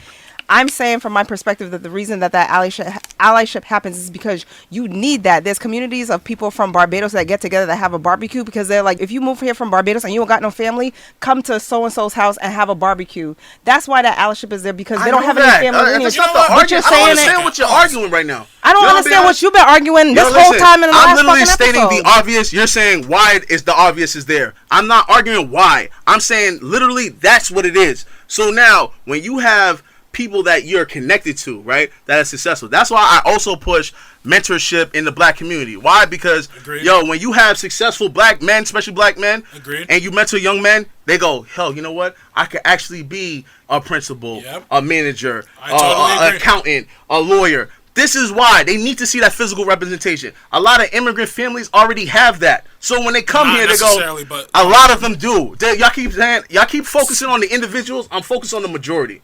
I'm saying from my perspective that the reason that allyship happens is because you need that. There's communities of people from Barbados that get together that have a barbecue because they're like, if you move here from Barbados and you don't got no family, come to so-and-so's house and have a barbecue. That's why that allyship is there because they don't have any family lineage. But you're saying I don't understand what you're arguing right now. I don't understand what you've been arguing this whole time in the last fucking episode. I'm literally stating the obvious. You're saying why is the obvious is there. I'm not arguing why. I'm saying literally that's what it is. So now when you have people that you're connected to, right, that are successful. That's why I also push mentorship in the black community. Why? Because, when you have successful black men, especially black men, and you mentor young men, they go, hell, you know what? I could actually be a principal, a manager, an accountant, a lawyer. This is why they need to see that physical representation. A lot of immigrant families already have that. So when they come here, they go, but a lot of them do. Y'all keep focusing on the individuals. I'm focused on the majority.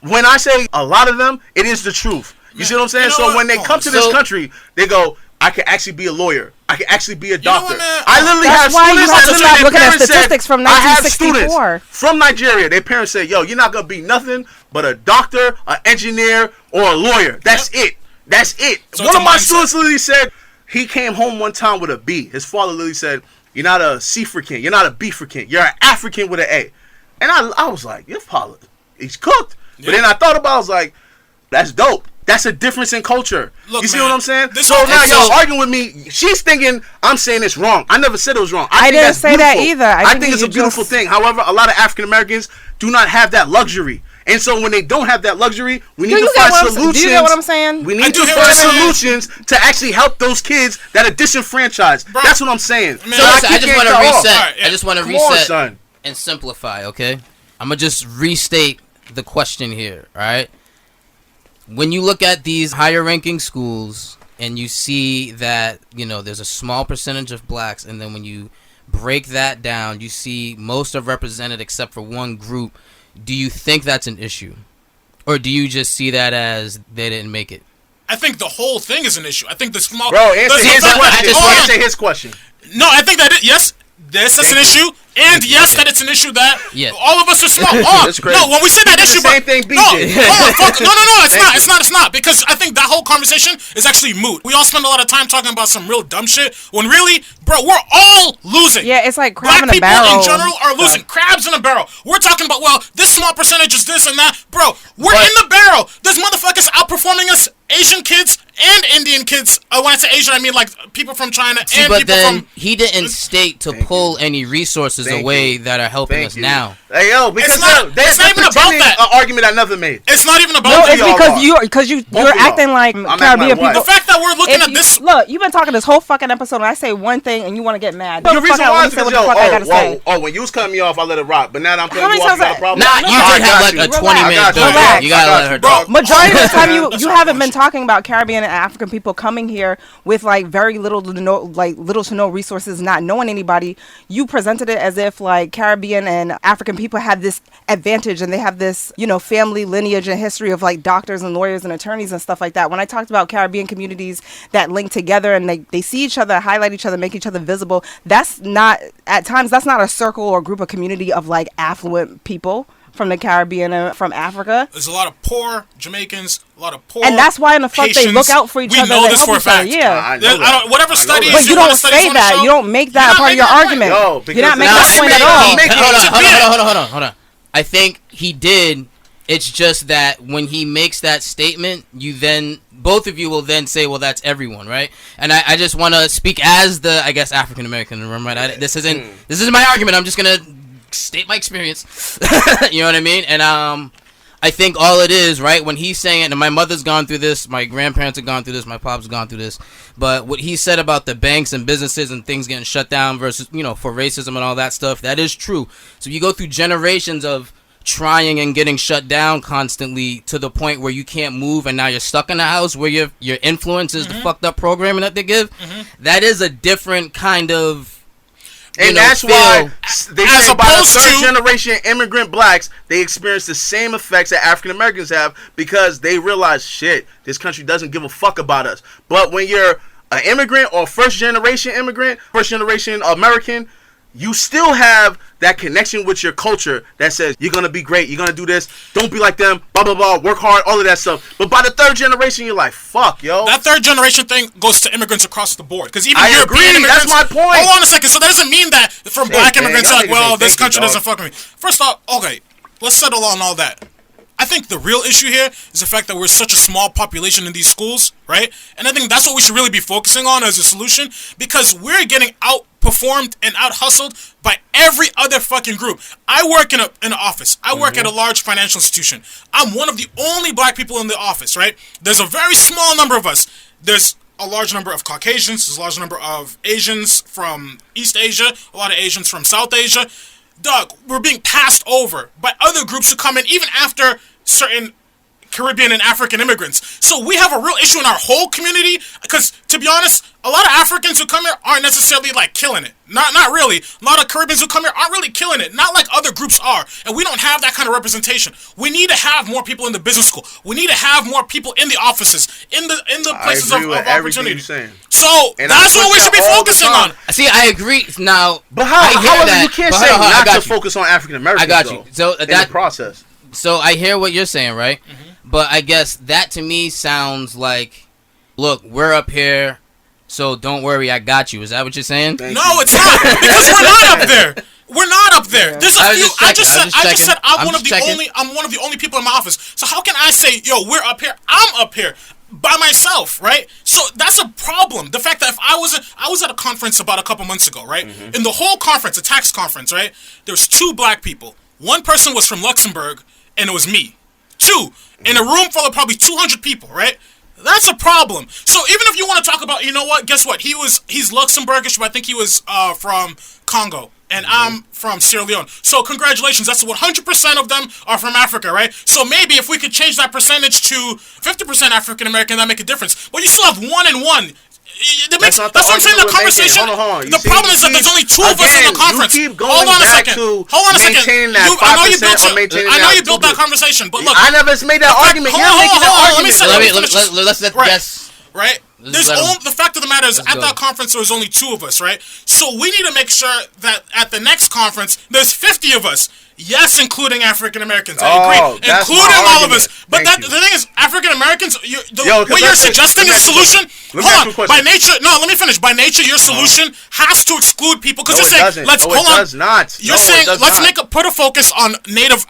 When I say a lot of them, it is the truth. You see what I'm saying? So when they come to this country, they go, I can actually be a lawyer. I can actually be a doctor. I literally have students. That's why you have to stop looking at statistics from 1964. From Nigeria. Their parents say, yo, you're not going to be nothing but a doctor, an engineer, or a lawyer. That's it. That's it. So one of my students literally said, he came home one time with a B. His father literally said, you're not a C-African. You're not a B-African. You're an African with an A. And I was like, your father, he's cooked. But then I thought about it, I was like, that's dope. That's a difference in culture. Look, you see what I'm saying? So now y'all arguing with me. She's thinking I'm saying it's wrong. I never said it was wrong. I didn't say that either. I think it's a beautiful thing. However, a lot of African Americans do not have that luxury. And so when they don't have that luxury, we need to find solutions. Do you get what I'm saying? We need to find solutions to actually help those kids that are disenfranchised. Bro, that's what I'm saying. So I just want to reset. I just want to reset and simplify, okay? I'm going to just restate the question here, all right? When you look at these higher ranking schools and you see that, there's a small percentage of blacks, and then when you break that down, you see most are represented except for one group, do you think that's an issue? Or do you just see that as they didn't make it? I think the whole thing is an issue. I think the small... Bro, answer his question. Answer his question. No, I think that yes, that's an issue. And yes, that it's an issue that all of us are small. No, when we say that issue, same thing. No, it's not. Because I think that whole conversation is actually moot. We all spend a lot of time talking about some real dumb shit. When really, bro, we're all losing. Yeah, it's like crab in a barrel. Black people in general are losing. Crabs in a barrel. We're talking about this small percentage is this and that, bro. We're in the barrel. There's motherfuckers outperforming us. Asian kids and Indian kids. When I say Asian, I mean like people from China and people from... But then he didn't state to pull any resources away that are helping us now. Hey, yo, because it's not even about that. An argument I never made. It's not even about that. No, it's because you're acting like Caribbean people. The fact that we're looking at this... Look, you've been talking this whole fucking episode and I say one thing and you want to get mad. The reason why is because, when you was cutting me off, I let it rock. But now that I'm cutting you off, you got a problem? Nah, you did have like a 20-minute thing. You gotta let her talk. Majority of the time, you haven't been talking about Caribbean and African people coming here with like very little to no resources, not knowing anybody. You presented it as if like Caribbean and African people have this advantage and they have this, family lineage and history of like doctors and lawyers and attorneys and stuff like that. When I talked about Caribbean communities that link together and they see each other, highlight each other, make each other visible, that's not a circle or group of community of like affluent people from the Caribbean and from Africa. There's a lot of poor Jamaicans, a lot of poor and that's why in the fuck they look out for each other. We know this for a fact. Yeah. Whatever studies. But you don't say that. You don't make that a part of your argument. You're not making that point at all. Hold on. I think he did It's just that when he makes that statement, both of you will then say, well, that's everyone, right? And I just want to speak as the, I guess, African American in the room, right? This isn't my argument. I'm just going to state my experience. You know what I mean? And I think all it is, right, when he's saying it, and my mother's gone through this, my grandparents have gone through this, my pop's gone through this, but what he said about the banks and businesses and things getting shut down versus, for racism and all that stuff, that is true. So you go through generations of trying and getting shut down constantly to the point where you can't move, and now you're stuck in a house where your influence is the fucked up programming that they give. That is a different kind of, and that's why they say by the third generation immigrant blacks, they experience the same effects that African Americans have, because they realize, shit, this country doesn't give a fuck about us. But when you're an immigrant or first generation American, you still have that connection with your culture that says you're going to be great, you're going to do this, don't be like them, blah, blah, blah, work hard, all of that stuff. But by the third generation, you're like, fuck, yo. That third generation thing goes to immigrants across the board. Because even I European agree, immigrants... that's my point. Hold on a second. So that doesn't mean that from black immigrants, like, well, this country doesn't fuck with me. First off, okay, let's settle on all that. I think the real issue here is the fact that we're such a small population in these schools, right? And I think that's what we should really be focusing on as a solution, because we're getting outperformed and out-hustled by every other fucking group. I work in an office. I work at a large financial institution. I'm one of the only black people in the office, right? There's a very small number of us. There's a large number of Caucasians. There's a large number of Asians from East Asia, a lot of Asians from South Asia. Doug, we're being passed over by other groups who come in even after certain Caribbean and African immigrants. So we have a real issue in our whole community, because, to be honest, a lot of Africans who come here aren't necessarily, like, killing it. Not really. A lot of Caribbeans who come here aren't really killing it. Not like other groups are. And we don't have that kind of representation. We need to have more people in the business school. We need to have more people in the offices, in the places of opportunity. So that's what we should be focusing on. See, I agree. Now, but how you can't say not to focus on African Americans. I got you. So in the process. So I hear what you're saying, right? But I guess that to me sounds like, look, we're up here, so don't worry, I got you. Is that what you're saying? No, it's not, because we're not up there. We're not up there. There's a few. I just said I'm one of the only people in my office. So how can I say, yo, we're up here? I'm up here by myself, right? So that's a problem. The fact that if I was at a conference about a couple months ago, right? In the whole conference, a tax conference, right? There was 2 black people. One person was from Luxembourg, and it was me. 2 in a room full of probably 200 people, right? That's a problem. So even if you want to talk about, you know what? Guess what? He's Luxembourgish, but I think he was from Congo, and I'm from Sierra Leone. So congratulations. That's 100% of them are from Africa, right? So maybe if we could change that percentage to 50% African American, that make a difference. But you still have 1 and 1. That's what I'm saying. The conversation. Hold on. The problem is that there's only 2 of us in the conference. Hold on a second. I know you built that conversation, but look, I never made that argument. You're making that argument. Let's guess. Right. The fact of the matter is, at that conference there was only 2 of us, right? So we need to make sure that at the next conference there's 50 of us. Yes, including African Americans. I agree, including all of us. But the thing is, African Americans. What you're suggesting is a solution. Hold on. By nature, no. Let me finish. By nature, your solution has to exclude people, because you're saying You're saying let's put a focus on Native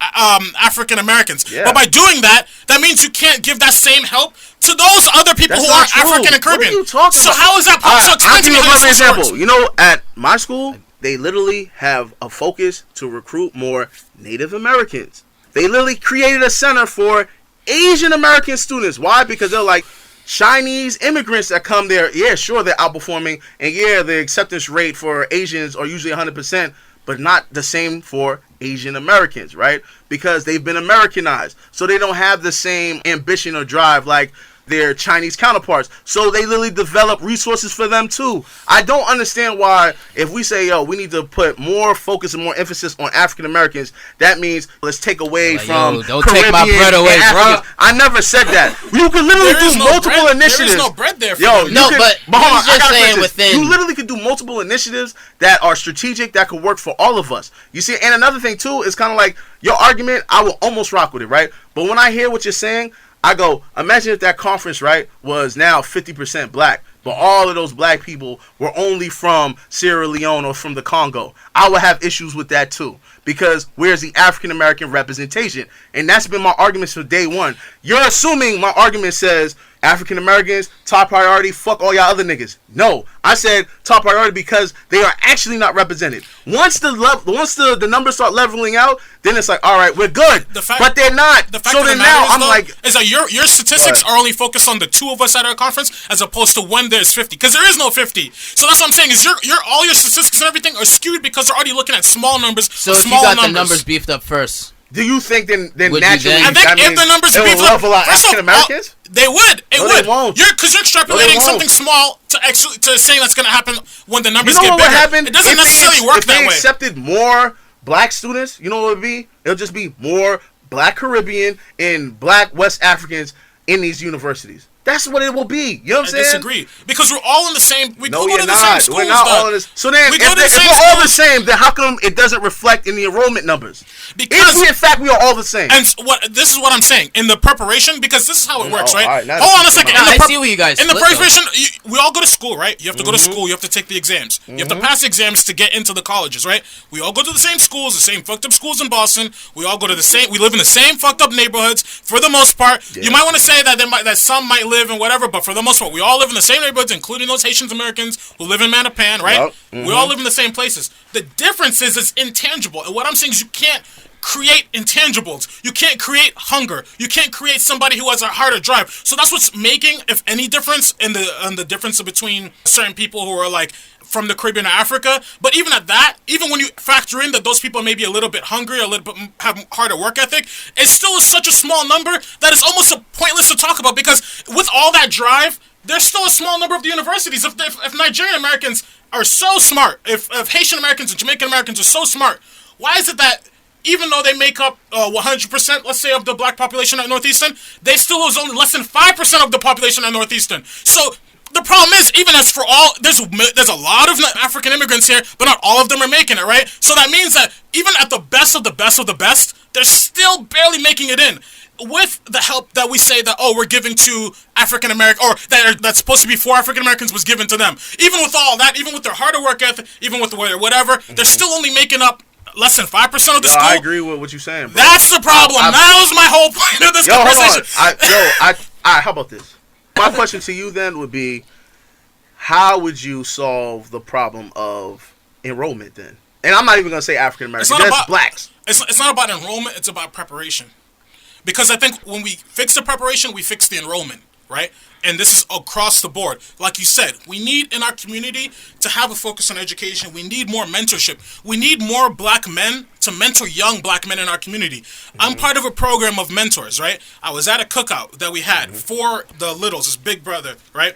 African Americans. Yeah. But by doing that, that means you can't give that same help to those other people who are African and Caribbean. What are you talking about? So how is that possible? I'll give you another example. You know, at my school, they literally have a focus to recruit more Native Americans. They literally created a center for Asian American students. Why? Because they're like, Chinese immigrants that come there, yeah, sure, they're outperforming, and yeah, the acceptance rate for Asians are usually 100%, but not the same for Asian Americans, right? Because they've been Americanized, so they don't have the same ambition or drive like their Chinese counterparts. So they literally develop resources for them too. I don't understand why, if we say, yo, we need to put more focus and more emphasis on African Americans, that means let's take away from don't Caribbean take my bread away, bro. I never said that. You can literally do multiple initiatives. There is no bread there for them. But he's just saying within. You literally could do multiple initiatives that are strategic, that could work for all of us. You see, and another thing too is kind of like your argument, I will almost rock with it, right? But when I hear what you're saying, I go, imagine if that conference, right, was now 50% black. but all of those black people were only from Sierra Leone or from the Congo, I would have issues with that too. Because where's the African American representation? And that's been my argument from day one. You're assuming my argument says African Americans, top priority, fuck all y'all other niggas. No, I said top priority because they are actually not represented. Once the numbers start leveling out, then it's like, all right, we're good. But they're not. So then now I'm like, is that your statistics are only focused on the two of us at our conference as opposed to when there's 50, because there is no 50. So that's what I'm saying is your all your statistics and everything are skewed because they're already looking at small numbers. So if you got the numbers beefed up first. Do you think then Would naturally you then? I think if the numbers it will beefed up, level out African Americans? They would. It No, would. they won't. Because you're extrapolating something small to saying that's going to happen when the numbers get bigger. Happen? It doesn't necessarily work that way. If they accepted more black students, you know what it would be? It'll just be more black Caribbean and black West Africans in these universities. That's what it will be. You know what I'm saying? I disagree. Because we're all in the same... We No, go you're to the same not. schools. We're not all in this. So then, if we're all the same, then how come it doesn't reflect in the enrollment numbers? Because in fact we are all the same. And this is what I'm saying. In the preparation, because this is how it works, right? All right, hold on a second. I see what you guys in the split, preparation, we all go to school, right? You have to go to school. You have to take the exams. You have to pass the exams to get into the colleges, right? We all go to the same schools, the same fucked up schools in Boston. We all go to the same... We live in the same fucked up neighborhoods for the most part. Yeah. You might want to say that that some might live in whatever, but for the most part, we all live in the same neighborhoods, including those Haitian Americans who live in Manapan, right? Yep. We all live in the same places. The difference is it's intangible. And what I'm saying is you can't create intangibles. You can't create hunger. You can't create somebody who has a harder drive. So that's what's making, if any difference, in the difference between certain people who are like from the Caribbean or Africa. But even at that, even when you factor in that those people may be a little bit hungry, a little bit have harder work ethic, it still is such a small number that it's almost pointless to talk about, because with all that drive, there's still a small number of the universities. If Nigerian Americans are so smart, if Haitian Americans and Jamaican Americans are so smart, why is it that even though they make up 100%, let's say, of the black population at Northeastern, they still was only less than 5% of the population at Northeastern? So the problem is, even as for all, there's a lot of African immigrants here, but not all of them are making it, right? So that means that even at the best of the best of the best, they're still barely making it in. With the help that we say that, we're giving to African American, or that's supposed to be for African Americans, was given to them. Even with all that, even with their harder work ethic, even with whatever, they're still only making up less than 5% of the school. I agree with what you're saying, bro. That's the problem. That was my whole point of this conversation. Hold on. How about this? My question to you then would be, how would you solve the problem of enrollment then? And I'm not even going to say African Americans. That's blacks. It's not about enrollment. It's about preparation. Because I think when we fix the preparation, we fix the enrollment, right? And this is across the board. Like you said, we need in our community to have a focus on education. We need more mentorship. We need more black men to mentor young black men in our community. I'm part of a program of mentors, right? I was at a cookout that we had for the littles, his big brother, right?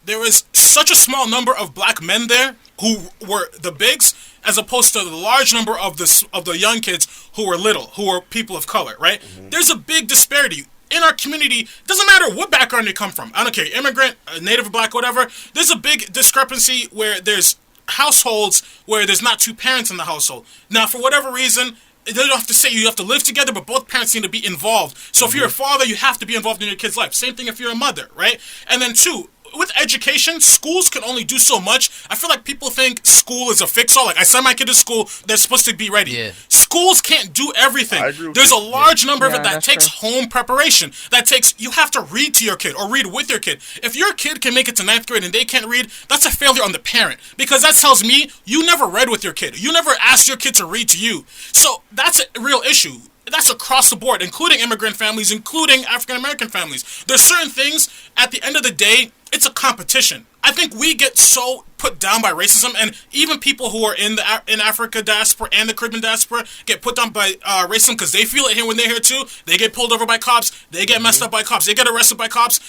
There was such a small number of black men there who were the bigs, as opposed to the large number of the young kids who were little, who were people of color, right? There's a big disparity in our community. Doesn't matter what background you come from. I don't care, immigrant, native, black, whatever. There's a big discrepancy where there's households where there's not two parents in the household. Now, for whatever reason, you don't have to say you have to live together, but both parents need to be involved. So if you're a father, you have to be involved in your kid's life. Same thing if you're a mother, right? And then two, with education, schools can only do so much. I feel like people think school is a fix-all. Like, I send my kid to school, they're supposed to be ready. Yeah. Schools can't do everything. There's a large number of it that takes home preparation. That takes, you have to read to your kid or read with your kid. If your kid can make it to 9th grade and they can't read, that's a failure on the parent. Because that tells me you never read with your kid. You never asked your kid to read to you. So that's a real issue. That's across the board, including immigrant families, including African-American families. There's certain things, at the end of the day, it's a competition. I think we get so put down by racism, and even people who are in Africa diaspora and the Caribbean diaspora get put down by racism because they feel it here when they're here too. They get pulled over by cops. They get messed up by cops. They get arrested by cops.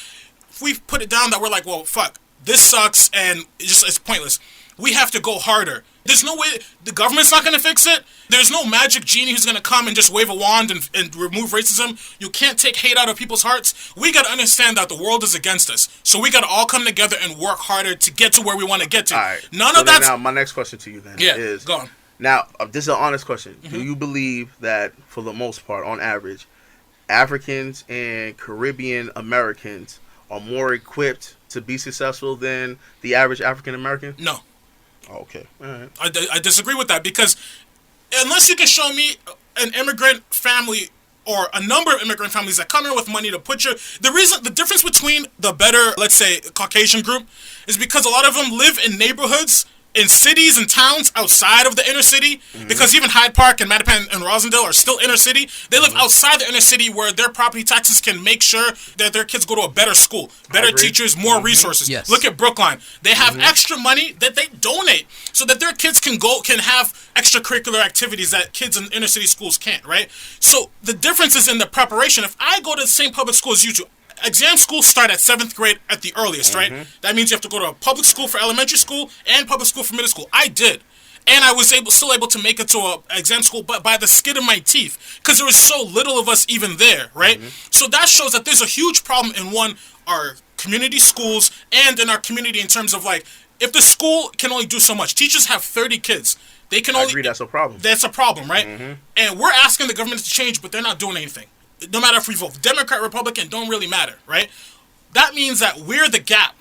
If we put it down that we're like, well, fuck, this sucks, and it's pointless. We have to go harder. There's no way, the government's not going to fix it. There's no magic genie who's going to come and just wave a wand and remove racism. You can't take hate out of people's hearts. We got to understand that the world is against us. So we got to all come together and work harder to get to where we want to get to. All right. None of that. Now, my next question to you then is... go on. Now, this is an honest question. Do you believe that, for the most part, on average, Africans and Caribbean Americans are more equipped to be successful than the average African American? No. Okay. All right. I disagree with that, because unless you can show me an immigrant family or a number of immigrant families that come in with money to put the difference between the better, let's say, Caucasian group is because a lot of them live in neighborhoods in cities and towns outside of the inner city, because even Hyde Park and Mattapan and Rosendale are still inner city. They live outside the inner city where their property taxes can make sure that their kids go to a better school, better teachers, more resources. Yes. Look at Brookline. They have extra money that they donate so that their kids can have extracurricular activities that kids in inner city schools can't, right? So the difference is in the preparation. If I go to the same public school as you two, exam schools start at 7th grade at the earliest, right? That means you have to go to a public school for elementary school and public school for middle school. I did. And I was still able to make it to an exam school, but by the skin of my teeth, because there was so little of us even there, right? So that shows that there's a huge problem in our community schools and in our community in terms of, like, if the school can only do so much. Teachers have 30 kids. They can only... I agree, that's a problem. That's a problem, right? And we're asking the government to change, but they're not doing anything. No matter if we vote Democrat, Republican, don't really matter, right? That means that we're the gap.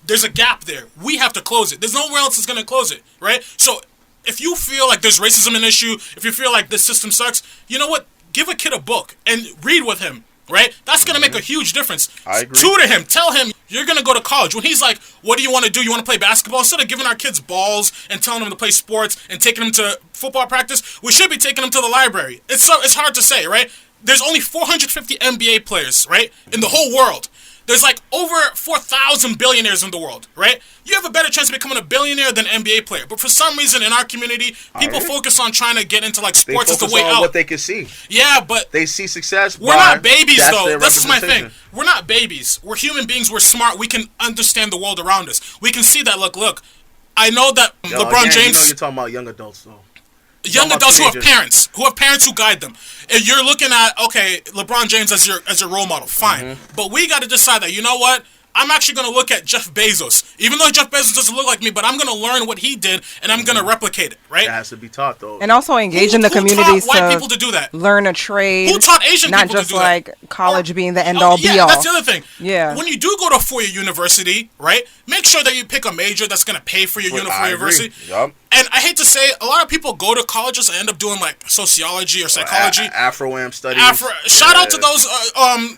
There's a gap there. We have to close it. There's nowhere else that's going to close it, right? So if you feel like there's racism an issue, if you feel like this system sucks, you know what? Give a kid a book and read with him, right? That's going to make a huge difference. I agree. Tutor him. Tell him you're going to go to college. When he's like, what do you want to do? You want to play basketball? Instead of giving our kids balls and telling them to play sports and taking them to football practice, we should be taking them to the library. It's hard to say, right? There's only 450 NBA players, right, in the whole world. There's like over 4,000 billionaires in the world, right? You have a better chance of becoming a billionaire than an NBA player. But for some reason in our community, people focus on trying to get into like sports as the way out. What they can see. Yeah, but they see success. We're not babies, though. This is my thing. We're not babies. We're human beings. We're smart. We can understand the world around us. We can see that. Look. I know that LeBron James. You know you're talking about young adults, though. Young adults who have parents who guide them. And you're looking at, okay, LeBron James as your role model, fine. But we got to decide that, you know what? I'm actually going to look at Jeff Bezos. Even though Jeff Bezos doesn't look like me, but I'm going to learn what he did, and I'm going to replicate it, right? That has to be taught, though. And also engage in the communities taught white people to do that? Learn a trade. Who taught Asian people to do that? Not just like college being the end-all, be-all. Yeah, that's the other thing. Yeah. When you do go to a four-year university, right, make sure that you pick a major that's going to pay for your university. Yep. And I hate to say, a lot of people go to colleges and end up doing like sociology or psychology. Afro-Am studies. Shout out to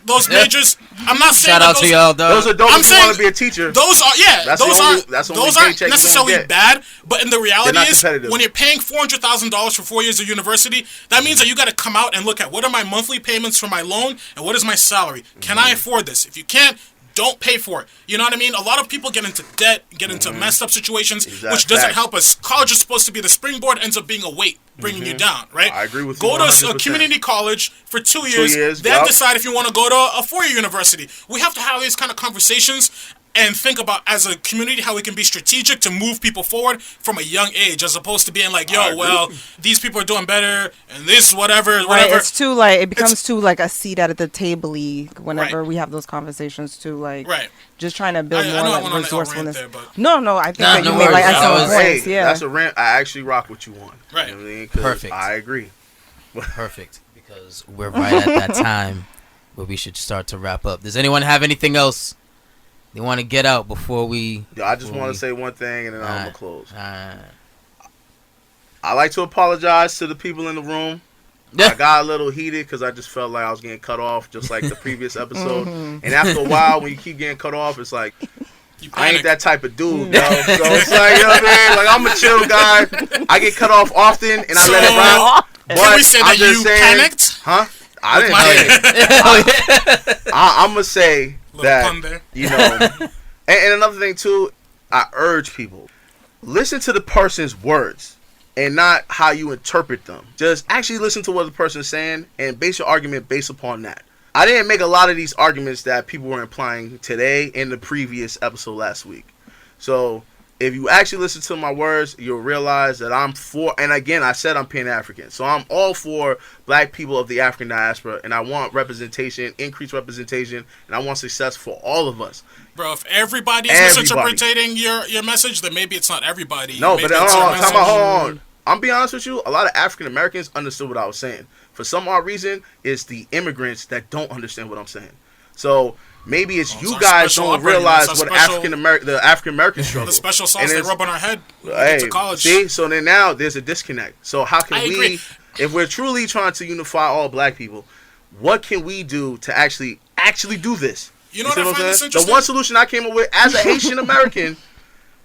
those majors. I'm not saying shout out to y'all, though. Those are dope if you want to be a teacher. Those aren't necessarily bad, but in the reality is when you're paying $400,000 for 4 years of university, that means that you got to come out and look at what are my monthly payments for my loan and what is my salary. Can I afford this? If you can't, don't pay for it. You know what I mean? A lot of people get into debt, get into messed up situations, which doesn't help us. College is supposed to be the springboard, ends up being a weight, bringing you down, right? I agree with you. Go to a community college for 2 years, then decide if you want to go to a four-year university. We have to have these kind of conversations and think about, as a community, how we can be strategic to move people forward from a young age, as opposed to being like, yo, well, these people are doing better, and this, whatever. Right, it's too, like, it becomes too, like, a seat at the table-y whenever we have those conversations, too, like, just trying to build more, like, resourcefulness. No, I think that you made, like, excellent points, that's a rant I actually rock what you want. Right. You know what I mean? Perfect. I agree. Perfect, because we're right at that time where we should start to wrap up. Does anyone have anything else they want to get out before we... I just want to say one thing, and then I'm going to close. I like to apologize to the people in the room. I got a little heated because I just felt like I was getting cut off, just like the previous episode. And after a while, when you keep getting cut off, it's like, I ain't that type of dude, yo. So it's like, you know what I mean? Like, I'm a chill guy. I get cut off often, and I let it ride. But can we say that you panicked? Huh? I didn't panic. I'm going to say that, you know, and another thing too, I urge people, listen to the person's words and not how you interpret them. Just actually listen to what the person's saying and base your argument based upon that. I didn't make a lot of these arguments that people were implying today in the previous episode last week. So if you actually listen to my words, you'll realize that I'm for, and again, I said I'm pan-African. So I'm all for black people of the African diaspora, and I want representation, increased representation, and I want success for all of us. Bro, if everybody is misinterpreting your message, then maybe it's not everybody. No, but hold on. I'm being honest with you, a lot of African Americans understood what I was saying. For some odd reason, it's the immigrants that don't understand what I'm saying. So Maybe it's you our guys special don't upbringing. realize That's our what special- the African American struggle. The special sauce And they it's- rub on our head when we Hey, get to college. see, so then now there's a disconnect. So how can I agree. if we're truly trying to unify all black people, what can we do to actually do this? You know what see I find I'm this saying? interesting? The one solution I came up with as a Haitian American,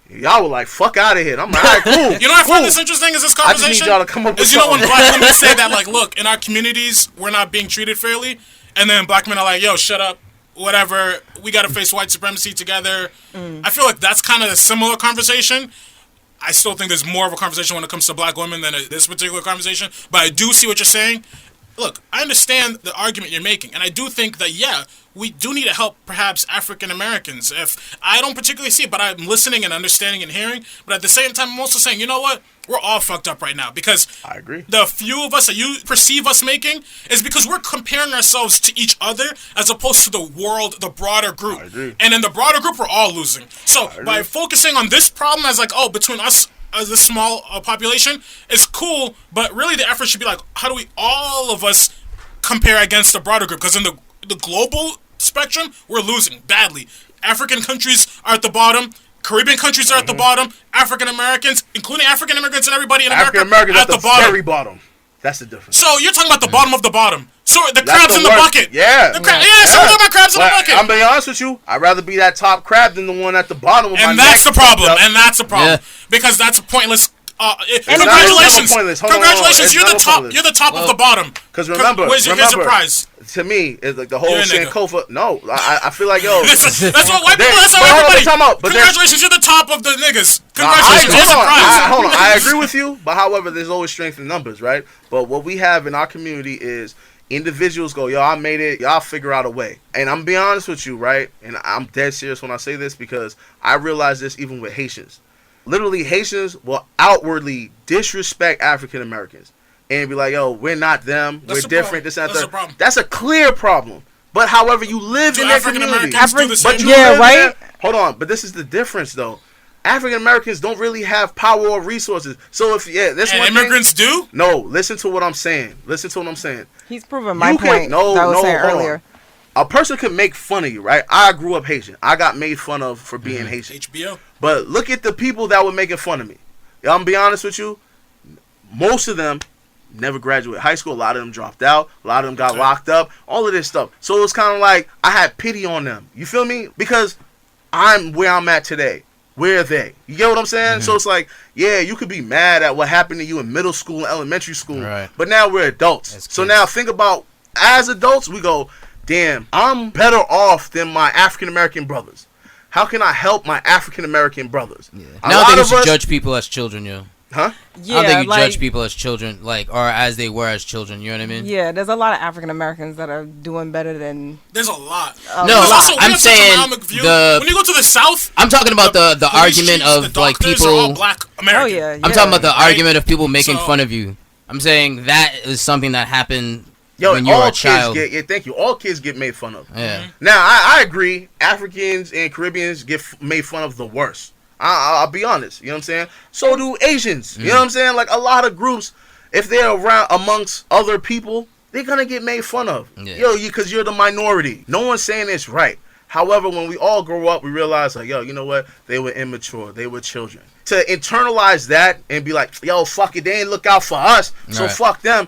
y'all were like, "Fuck out of here." I'm like, "All right, cool." You know what I find cool. this interesting is this I just conversation? need y'all to come up with is you know when something. black women say that, like, look, in our communities, we're not being treated fairly, and then black men are like, yo, shut up, whatever, we got to face white supremacy together. I feel like that's kind of a similar conversation. I still think there's more of a conversation when it comes to black women than this particular conversation, but I do see what you're saying. Look, I understand the argument you're making, and I do think that, yeah, we do need to help perhaps African Americans. If I don't particularly see it, but I'm listening and understanding and hearing, but at the same time, I'm also saying, you know what? We're all fucked up right now because I agree. the few of us that you perceive us making is because we're comparing ourselves to each other as opposed to the world, the broader group. I agree. And in the broader group, we're all losing. So by focusing on this problem as like, oh, between us as a small population, it's cool, but really the effort should be like, how do we all of us compare against the broader group? Because in the global spectrum, we're losing badly. African countries are at the bottom. Caribbean countries are at the bottom. African Americans, including African immigrants and everybody in America, African Americans at the bottom. very bottom. That's the difference. So you're talking about the bottom of the bottom. So the That's crabs the in the worst. bucket. Yeah. So we're talking about crabs in the But bucket. I'm being honest with you. I'd rather be that top crab than the one at the bottom of my And that's the neck. problem. Yep. And that's the problem. Yeah. Because that's a pointless. It's Congratulations! never pointless. Hold on, Congratulations! it's You're the never top. pointless. You're the top of the bottom. Because remember, here's your prize. To me, it's like the whole You're a nigga. Sankofa. No, I feel like yo. That's what white people. That's but how hold on, everybody. time out, but there's- Congratulations! You're the top of the niggas. I, Congratulations! Here's your prize. hold on. I agree with you, but however, there's always strength in numbers, right? But what we have in our community is individuals go, yo, I made it. Y'all figure out a way. And I'm being honest with you, right? And I'm dead serious when I say this because I realize this even with Haitians. Literally, Haitians will outwardly disrespect African Americans and be like, yo, we're not them. That's We're the different. problem. This and That's that. the problem. That's a clear problem. But however, you live Do in that African community. Americans do the But same? you Yeah, live right? there. Hold on, but this is the difference, though. African Americans don't really have power or resources. So if this And one immigrants do. no, listen to what I'm saying. He's proving my You can- point no, that I was no, saying hold on. earlier. A person could make fun of you, right? I grew up Haitian. I got made fun of for being Haitian. HBO. But look at the people that were making fun of me. I'm gonna be honest with you. Most of them never graduated high school. A lot of them dropped out. A lot of them got locked up. All of this stuff. So it's kind of like I had pity on them. You feel me? Because I'm where I'm at today. Where are they? You get what I'm saying? So it's like, yeah, you could be mad at what happened to you in middle school and elementary school. Right. But now we're adults. That's So kids. now think about, as adults, we go, damn, I'm better off than my African American brothers. How can I help my African American brothers? Yeah. A I don't lot think you of should us- judge people as children, yo. Huh? Yeah, I don't think you like, judge people as children, like, or as they were as children. You know what I mean? Yeah, there's a lot of African Americans that are doing better than. There's a lot. No, There's also, we I'm have such a saying myopic view. the- when you go to the South, I'm talking about the police argument chiefs, of the like doctors are all people. black American. Oh yeah, I'm talking about the Right? argument of people making So- fun of you. I'm saying that is something that happened Yo, when you were all a child. kids get thank you. All kids get made fun of. Yeah. Now I agree. Africans and Caribbeans get made fun of the worst. I'll be honest. You know what I'm saying? So do Asians. You know what I'm saying? Like a lot of groups, if they're around amongst other people, they're gonna get made fun of. Yeah. Yo, because you're the minority. No one's saying it's right. However, when we all grow up, we realize like, yo, you know what? They were immature. They were children. To internalize that and be like, yo, fuck it, they ain't look out for us, so Right. fuck them.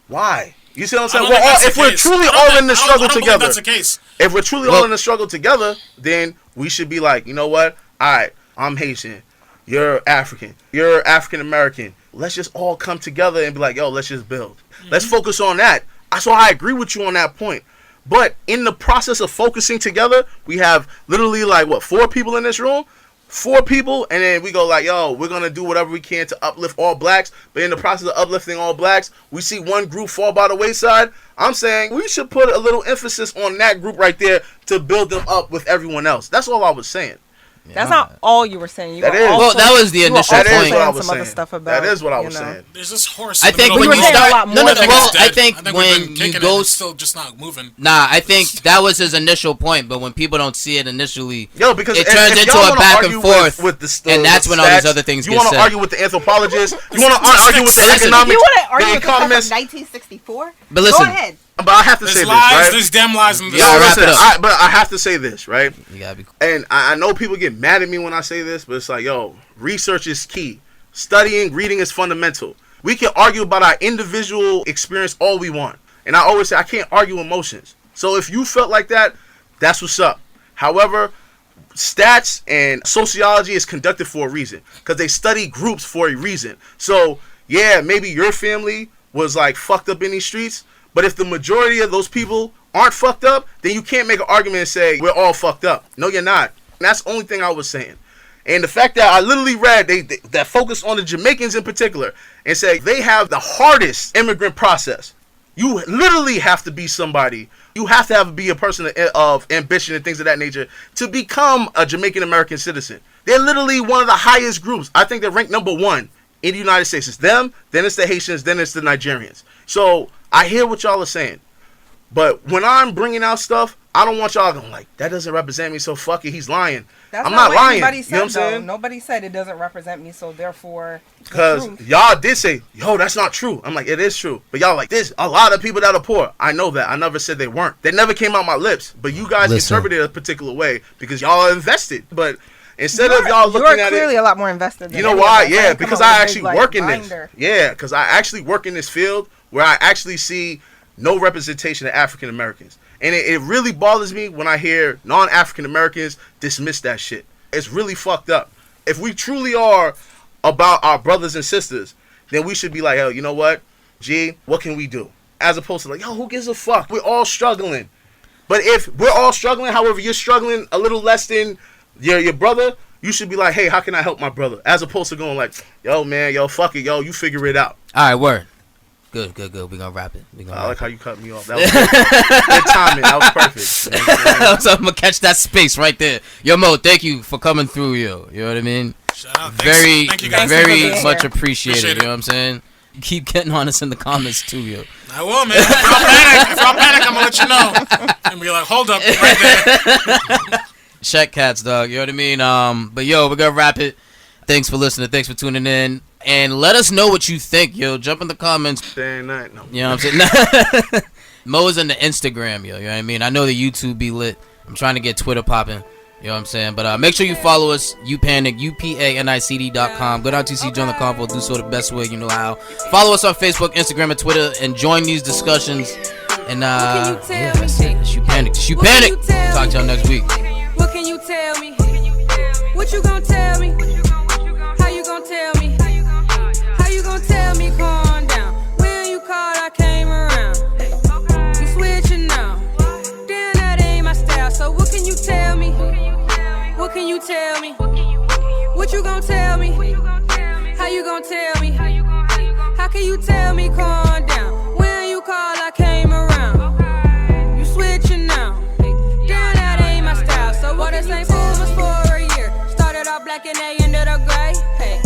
Why? You see what I'm I saying? don't We're think all, that's the if we're case. truly I don't all think- in the I don't- struggle I don't believe together, that's the case. if we're truly all in the struggle together, then we should be like, you know what? All right, I'm Haitian. You're African. You're African American. Let's just all come together and be like, yo, let's just build. Let's focus on that. So I agree with you on that point. But in the process of focusing together, we have literally like, what, 4 people in this room? 4 people, and then we go like, yo, we're going to do whatever we can to uplift all blacks. But in the process of uplifting all blacks, we see one group fall by the wayside. I'm saying we should put a little emphasis on that group right there to build them up with everyone else. That's all I was saying. That's not all you were saying. You That were is. also, Well, that was the you were initial also That is point. what I saying was some other saying. stuff about, That is what I you was know. saying. There's this horse. I in the think middle when of you the saying a road. lot start, no, more no, than well, that. I think we've when been you kicking go, it, it's still just not moving. nah, I think that was his initial point. But when people don't see it initially, Yo, because it if turns into y'all a wanna back argue and forth, with the and that's with when all these stats, other things you get wanna said. argue with the anthropologists. You want to argue with the Listen, economics. You want to argue the with the stuff from economists. 1964? But listen, Go ahead. But but I have to say There's this, lies, right? there's damn lies in this. Yeah, wrap it up. But I have to say this, right? You gotta be. And I know people get mad at me when I say this, but it's like, yo, research is key. Studying, reading is fundamental. We can argue about our individual experience all we want. And I always say I can't argue emotions. So if you felt like that, that's what's up. However, stats and sociology is conducted for a reason, because they study groups for a reason. So yeah, maybe your family was like fucked up in these streets, but if the majority of those people aren't fucked up, then you can't make an argument and say we're all fucked up. No, you're not. And that's the only thing I was saying. And the fact that I literally read that focus on the Jamaicans in particular and say they have the hardest immigrant process. You literally have to be somebody. You have to be a person of ambition and things of that nature to become a Jamaican American citizen. They're literally one of the highest groups. I think they're ranked number 1 in the United States. It's them, then it's the Haitians, then it's the Nigerians. So I hear what y'all are saying. But when I'm bringing out stuff, I don't want y'all going like, that doesn't represent me, so fuck it, he's lying. That's I'm not what lying. anybody You said, know what I'm saying? Nobody said it doesn't represent me, so therefore. Because y'all did say, yo, that's not true. I'm like, it is true. But y'all like, there's a lot of people that are poor. I know that. I never said they weren't. They never came out my lips. But you guys interpreted it a particular way because y'all are invested. But instead of y'all looking at it. You're clearly a lot more invested than you know why? Yeah, because I actually work in this. Yeah, because I actually work in this field where I actually see no representation of African Americans. And it really bothers me when I hear non-African Americans dismiss that shit. It's really fucked up. If we truly are about our brothers and sisters, then we should be like, yo, you know what? G, what can we do? As opposed to like, yo, who gives a fuck? We're all struggling. But if we're all struggling, however, you're struggling a little less than your brother, you should be like, hey, how can I help my brother? As opposed to going like, yo, man, yo, fuck it, yo, you figure it out. All right, word. Good. We're going to wrap it. I like how you cut me off. That was good timing. That was perfect. So I'm going to catch that space right there. Yo, Mo, thank you for coming through, yo. You know what I mean? Shout out. Thank you guys. Very much appreciated. Appreciate it. You know what I'm saying? Keep getting on us in the comments, too, yo. I will, man. If y'all panic, I'm going to let you know. And be like, hold up, right there. Check cats, dog. You know what I mean? But, yo, we're going to wrap it. Thanks for listening. Thanks for tuning in. And let us know what you think, yo. Jump in the comments. Day and night. No. You know what I'm saying? Mo is on the Instagram, yo. You know what I mean? I know the YouTube be lit. I'm trying to get Twitter popping. You know what I'm saying? But make sure you follow us. Upanic, upanicd.com. Go down to see Join the Convo. Do so the best way you know how. Follow us on Facebook, Instagram, and Twitter. And join these discussions. And, yeah, that's it. It's Upanic. It's Upanic. Talk to y'all next week. What can you tell me? What you gonna tell me? How you gonna tell me? How you gonna tell me calm down? When you called, I came around. You switching now. Damn, that ain't my style. So what can you tell me? What can you tell me? What you gonna tell me? How you gonna tell me? How can you tell me calm down? When you called, I came around. You switching now. Damn, that ain't my style. So what the same fool was for a year. Started off black and they ended up gray. Hey.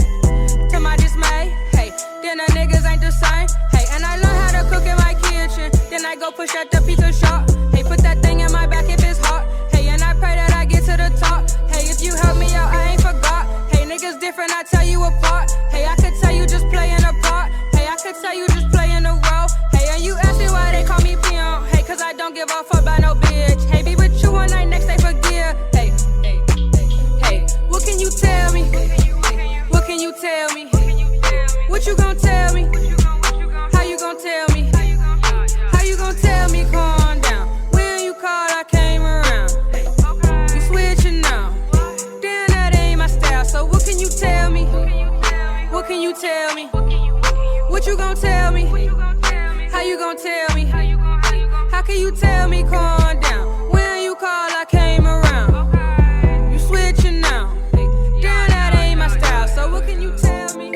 To my dismay, hey, then the niggas ain't the same, hey, and I learned how to cook in my kitchen, then I go push at the pizza shop, hey, put that thing in my back if it's hot, hey, and I pray that I get to the top, hey, if you help me out, I ain't forgot, hey, niggas different, I tell you apart, hey, I could tell you just playing a part, hey, I could tell you just playing a role, hey, and you ask me why they call me peon, hey, cause I don't give a fuck by no bitch, hey, be with you one night, next they forgive, hey, what can you tell me? What can you tell me? What you gon' tell me? How you gon' tell me? How you gon' tell me calm down? When you called, I came around. You switching now. Damn, that ain't my style. So what can you tell me? What can you tell me? What you gon' tell me? How you gon' tell me? How can you tell me calm down? When you called, I came around. You switching now. Damn, that ain't my style. So what can you tell me?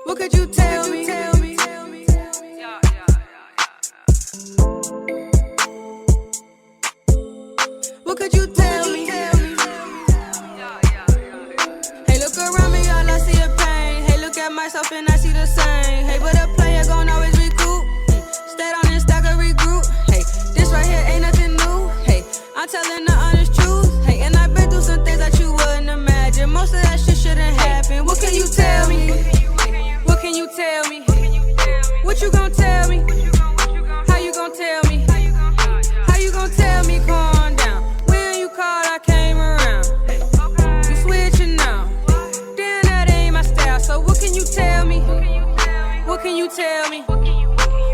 What could you tell me? What could you tell me? Hey, look around me, all I see is pain. Hey, look at myself and I see the same. Hey, but a player gon' always recoup. Stay on this stock or regroup. Hey, this right here ain't nothing new. Hey, I'm telling the honest truth. Hey, and I've been through some things that you wouldn't imagine. Most of that shit shouldn't happen. What can you tell me? What can you tell me? What you gon' tell me? can you tell me? What can you tell me?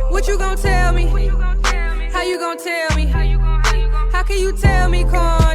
What you gon' tell me? How you gon' tell me? How can you tell me, Corn?